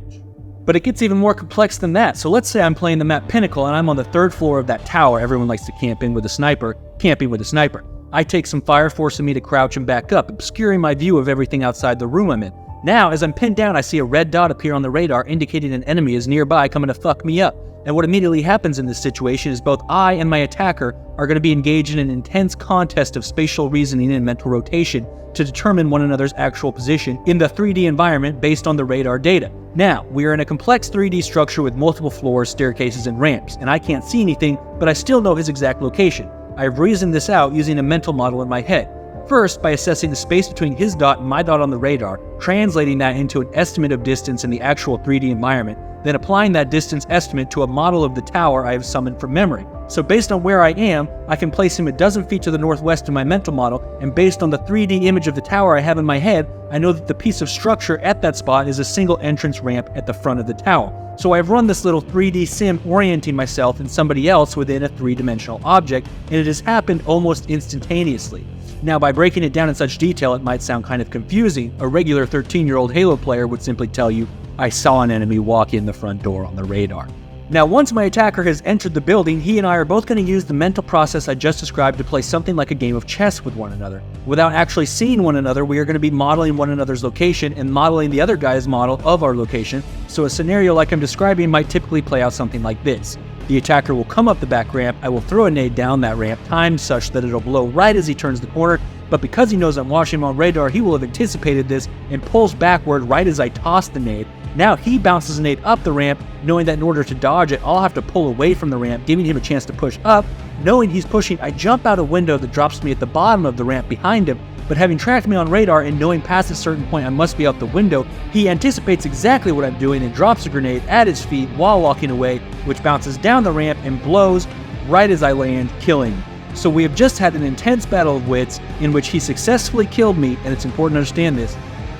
But it gets even more complex than that. So let's say I'm playing the map Pinnacle and I'm on the third floor of that tower. Everyone likes to camp in with a sniper. Camping with a sniper. I take some fire forcing me to crouch and back up, obscuring my view of everything outside the room I'm in. Now, as I'm pinned down, I see a red dot appear on the radar indicating an enemy is nearby coming to fuck me up. And what immediately happens in this situation is both I and my attacker are going to be engaged in an intense contest of spatial reasoning and mental rotation to determine one another's actual position in the 3D environment based on the radar data. Now, we are in a complex 3D structure with multiple floors, staircases, and ramps, and I can't see anything, but I still know his exact location. I've reasoned this out using a mental model in my head. First, by assessing the space between his dot and my dot on the radar, translating that into an estimate of distance in the actual 3D environment, then applying that distance estimate to a model of the tower I have summoned from memory. So based on where I am, I can place him a dozen feet to the northwest in my mental model, and based on the 3D image of the tower I have in my head, I know that the piece of structure at that spot is a single entrance ramp at the front of the tower. So I've run this little 3D sim orienting myself and somebody else within a three-dimensional object, and it has happened almost instantaneously. Now, by breaking it down in such detail, it might sound kind of confusing. A regular 13-year-old Halo player would simply tell you, I saw an enemy walk in the front door on the radar. Now, once my attacker has entered the building, he and I are both going to use the mental process I just described to play something like a game of chess with one another. Without actually seeing one another, we are going to be modeling one another's location and modeling the other guy's model of our location, so a scenario like I'm describing might typically play out something like this. The attacker will come up the back ramp, I will throw a nade down that ramp, timed such that it'll blow right as he turns the corner, but because he knows I'm watching him on radar, he will have anticipated this and pulls backward right as I toss the nade, Now he bounces an 8 up the ramp, knowing that in order to dodge it, I'll have to pull away from the ramp, giving him a chance to push up. Knowing he's pushing, I jump out a window that drops me at the bottom of the ramp behind him, but having tracked me on radar and knowing past a certain point I must be out the window, he anticipates exactly what I'm doing and drops a grenade at his feet while walking away, which bounces down the ramp and blows right as I land, killing him. So we have just had an intense battle of wits in which he successfully killed me, and it's important to understand this.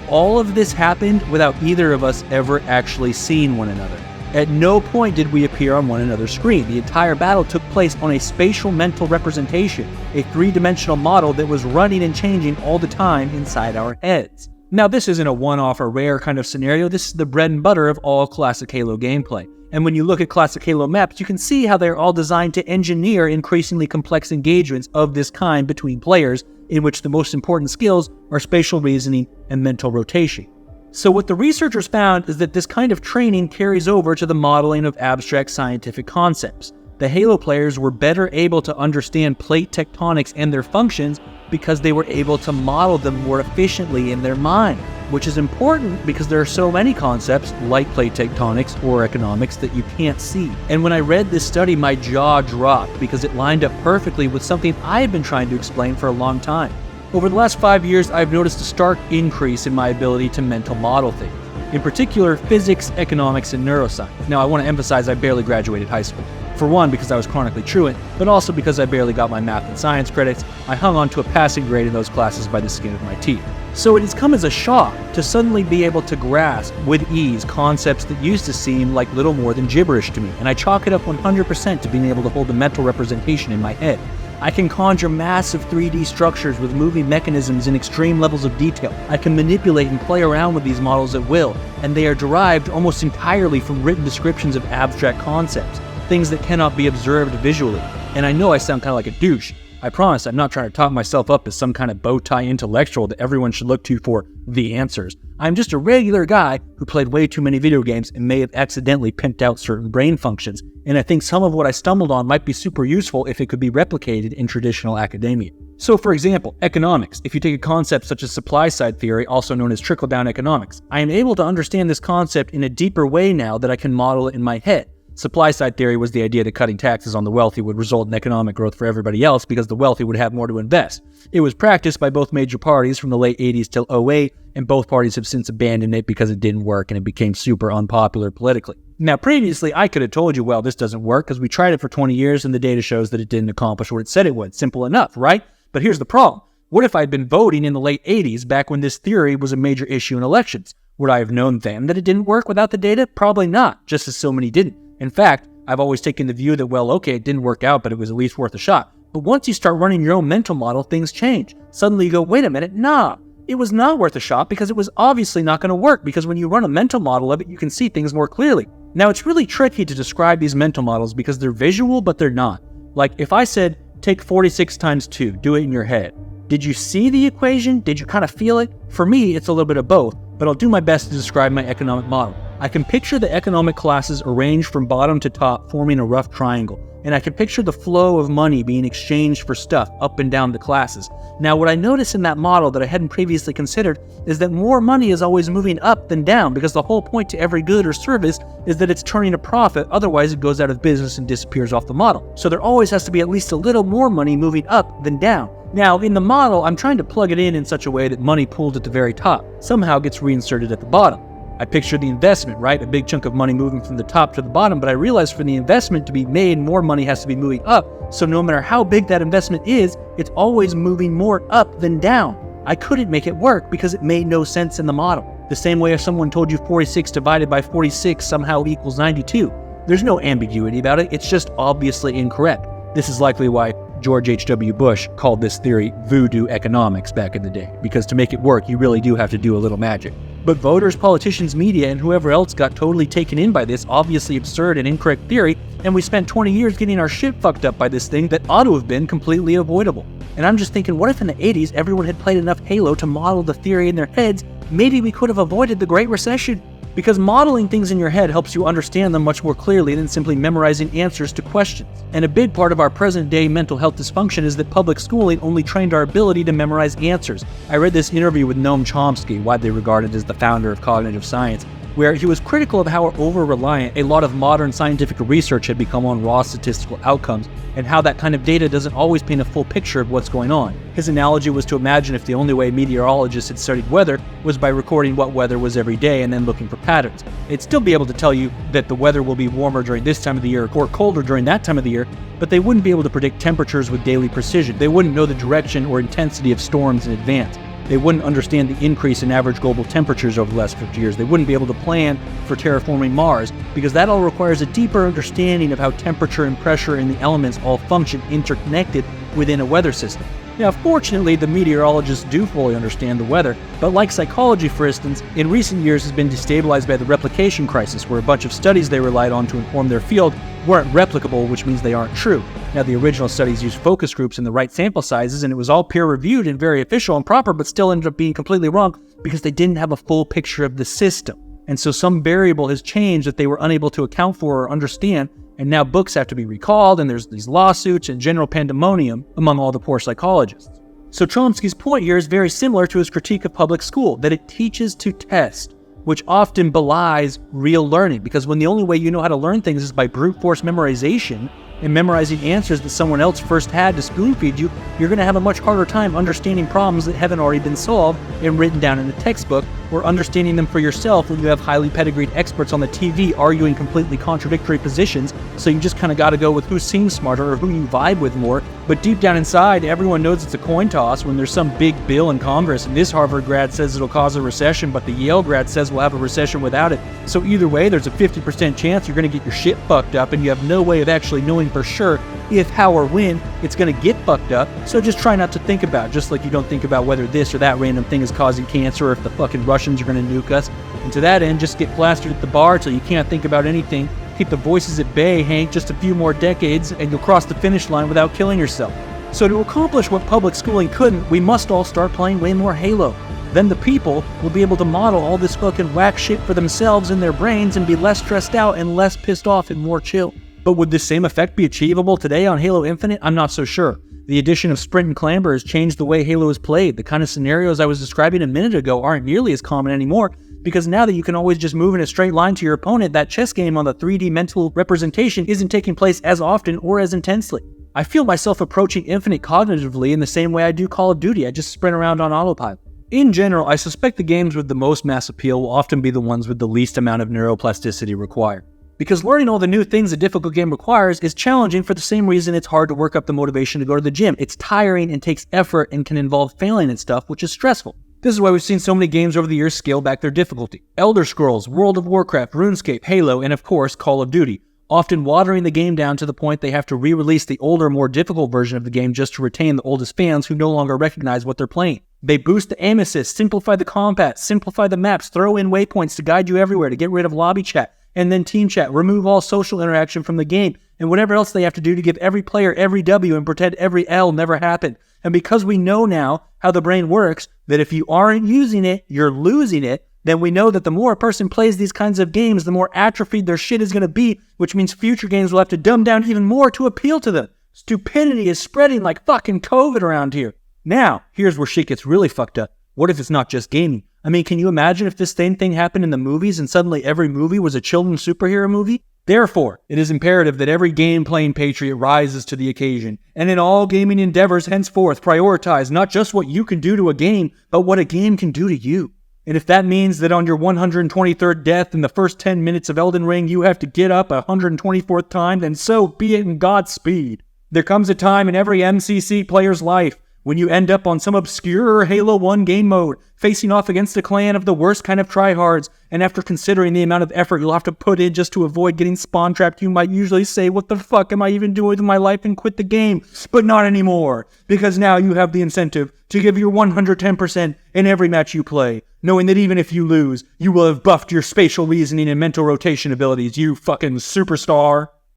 All of this happened without either of us ever actually seeing one another. At no point did we appear on one another's screen. The entire battle took place on a spatial mental representation, a three-dimensional model that was running and changing all the time inside our heads. Now this isn't a one-off or rare kind of scenario, this is the bread and butter of all classic Halo gameplay. And when you look at classic Halo maps, you can see how they're all designed to engineer increasingly complex engagements of this kind between players, in which the most important skills are spatial reasoning and mental rotation. So what the researchers found is that this kind of training carries over to the modeling of abstract scientific concepts. The Halo players were better able to understand plate tectonics and their functions because they were able to model them more efficiently in their mind, which is important because there are so many concepts like plate tectonics or economics that you can't see. And when I read this study, my jaw dropped because it lined up perfectly with something I have been trying to explain for a long time. Over the last 5 years, I've noticed a stark increase in my ability to mental model things. In particular, physics, economics, and neuroscience. Now, I want to emphasize I barely graduated high school. For one, because I was chronically truant, but also because I barely got my math and science credits. I hung on to a passing grade in those classes by the skin of my teeth. So it has come as a shock to suddenly be able to grasp with ease concepts that used to seem like little more than gibberish to me, and I chalk it up 100% to being able to hold a mental representation in my head. I can conjure massive 3D structures with moving mechanisms in extreme levels of detail. I can manipulate and play around with these models at will, and they are derived almost entirely from written descriptions of abstract concepts, things that cannot be observed visually. And I know I sound kind of like a douche. I promise I'm not trying to talk myself up as some kind of bow tie intellectual that everyone should look to for the answers. I'm just a regular guy who played way too many video games and may have accidentally pimped out certain brain functions, and I think some of what I stumbled on might be super useful if it could be replicated in traditional academia. So for example, economics. If you take a concept such as supply-side theory, also known as trickle-down economics, I am able to understand this concept in a deeper way now that I can model it in my head. Supply-side theory was the idea that cutting taxes on the wealthy would result in economic growth for everybody else because the wealthy would have more to invest. It was practiced by both major parties from the late 80s till 08, and both parties have since abandoned it because it didn't work and it became super unpopular politically. Now, previously, I could have told you, well, this doesn't work because we tried it for 20 years and the data shows that it didn't accomplish what it said it would. Simple enough, right? But here's the problem. What if I'd been voting in the late 80s, back when this theory was a major issue in elections? Would I have known then that it didn't work without the data? Probably not, just as so many didn't. In fact, I've always taken the view that, well, okay, it didn't work out, but it was at least worth a shot. But once you start running your own mental model, things change. Suddenly you go, wait a minute, nah, it was not worth a shot because it was obviously not going to work, because when you run a mental model of it, you can see things more clearly. Now, it's really tricky to describe these mental models because they're visual, but they're not. Like, if I said, take 46 times 2, do it in your head. Did you see the equation? Did you kind of feel it? For me, it's a little bit of both, but I'll do my best to describe my economic model. I can picture the economic classes arranged from bottom to top, forming a rough triangle, and I can picture the flow of money being exchanged for stuff up and down the classes. Now, what I notice in that model that I hadn't previously considered is that more money is always moving up than down, because the whole point to every good or service is that it's turning a profit, otherwise it goes out of business and disappears off the model. So there always has to be at least a little more money moving up than down. Now, in the model, I'm trying to plug it in such a way that money pooled at the very top somehow gets reinserted at the bottom. I picture the investment, right? A big chunk of money moving from the top to the bottom, but I realize for the investment to be made, more money has to be moving up. So no matter how big that investment is, it's always moving more up than down. I couldn't make it work because it made no sense in the model. The same way if someone told you 46 divided by 46 somehow equals 92. There's no ambiguity about it, it's just obviously incorrect. This is likely why George H.W. Bush called this theory voodoo economics back in the day, because to make it work, you really do have to do a little magic. But voters, politicians, media, and whoever else got totally taken in by this obviously absurd and incorrect theory, and we spent 20 years getting our shit fucked up by this thing that ought to have been completely avoidable. And I'm just thinking, what if in the 80s everyone had played enough Halo to model the theory in their heads? Maybe we could have avoided the Great Recession. Because modeling things in your head helps you understand them much more clearly than simply memorizing answers to questions. And a big part of our present-day mental health dysfunction is that public schooling only trained our ability to memorize answers. I read this interview with Noam Chomsky, widely regarded as the founder of cognitive science, where he was critical of how over-reliant a lot of modern scientific research had become on raw statistical outcomes, and how that kind of data doesn't always paint a full picture of what's going on. His analogy was to imagine if the only way meteorologists had studied weather was by recording what weather was every day and then looking for patterns. They'd still be able to tell you that the weather will be warmer during this time of the year or colder during that time of the year, but they wouldn't be able to predict temperatures with daily precision. They wouldn't know the direction or intensity of storms in advance. They wouldn't understand the increase in average global temperatures over the last 50 years. They wouldn't be able to plan for terraforming Mars, because that all requires a deeper understanding of how temperature and pressure in the elements all function interconnected within a weather system. Now, fortunately, the meteorologists do fully understand the weather, but like psychology, for instance, in recent years has been destabilized by the replication crisis, where a bunch of studies they relied on to inform their field weren't replicable, which means they aren't true. Now, the original studies used focus groups in the right sample sizes, and it was all peer-reviewed and very official and proper, but still ended up being completely wrong because they didn't have a full picture of the system. And so some variable has changed that they were unable to account for or understand, and now books have to be recalled, and there's these lawsuits and general pandemonium among all the poor psychologists. So Chomsky's point here is very similar to his critique of public school, that it teaches to test, which often belies real learning, because when the only way you know how to learn things is by brute force memorization, and memorizing answers that someone else first had to spoon feed you, you're going to have a much harder time understanding problems that haven't already been solved and written down in a textbook, or understanding them for yourself when you have highly pedigreed experts on the TV arguing completely contradictory positions, so you just kind of got to go with who seems smarter or who you vibe with more. But deep down inside, everyone knows it's a coin toss when there's some big bill in Congress, and this Harvard grad says it'll cause a recession, but the Yale grad says we'll have a recession without it. So either way, there's a 50% chance you're going to get your shit fucked up, and you have no way of actually knowing for sure if, how, or when it's going to get fucked up. So just try not to think about it, just like you don't think about whether this or that random thing is causing cancer, or if the fucking Russians are going to nuke us. And to that end, just get plastered at the bar till you can't think about anything. Keep the voices at bay, Hank, just a few more decades, and you'll cross the finish line without killing yourself. So to accomplish what public schooling couldn't, we must all start playing way more Halo. Then the people will be able to model all this fucking whack shit for themselves in their brains and be less stressed out and less pissed off and more chill. But would this same effect be achievable today on Halo Infinite? I'm not so sure. The addition of sprint and clamber has changed the way Halo is played. The kind of scenarios I was describing a minute ago aren't nearly as common anymore, because now that you can always just move in a straight line to your opponent, that chess game on the 3D mental representation isn't taking place as often or as intensely. I feel myself approaching Infinite cognitively in the same way I do Call of Duty. I just sprint around on autopilot. In general, I suspect the games with the most mass appeal will often be the ones with the least amount of neuroplasticity required. Because learning all the new things a difficult game requires is challenging for the same reason it's hard to work up the motivation to go to the gym. It's tiring and takes effort and can involve failing at stuff, which is stressful. This is why we've seen so many games over the years scale back their difficulty. Elder Scrolls, World of Warcraft, RuneScape, Halo, and of course, Call of Duty, often watering the game down to the point they have to re-release the older, more difficult version of the game just to retain the oldest fans who no longer recognize what they're playing. They boost the aim assist, simplify the combat, simplify the maps, throw in waypoints to guide you everywhere, to get rid of lobby chat, and then team chat, remove all social interaction from the game, and whatever else they have to do to give every player every W and pretend every L never happened. And because we know now how the brain works, that if you aren't using it, you're losing it, then we know that the more a person plays these kinds of games, the more atrophied their shit is going to be, which means future games will have to dumb down even more to appeal to them. Stupidity is spreading like fucking COVID around here. Now, here's where shit gets really fucked up. What if it's not just gaming? I mean, can you imagine if this same thing happened in the movies and suddenly every movie was a children's superhero movie? Therefore, it is imperative that every game-playing patriot rises to the occasion, and in all gaming endeavors henceforth prioritize not just what you can do to a game, but what a game can do to you. And if that means that on your 123rd death in the first 10 minutes of Elden Ring you have to get up 124th time, then so be it, and Godspeed. There comes a time in every MCC player's life when you end up on some obscure Halo 1 game mode, facing off against a clan of the worst kind of tryhards, and after considering the amount of effort you'll have to put in just to avoid getting spawn trapped, you might usually say, what the fuck am I even doing with my life, and quit the game. But not anymore, because now you have the incentive to give your 110% in every match you play, knowing that even if you lose, you will have buffed your spatial reasoning and mental rotation abilities, you fucking superstar.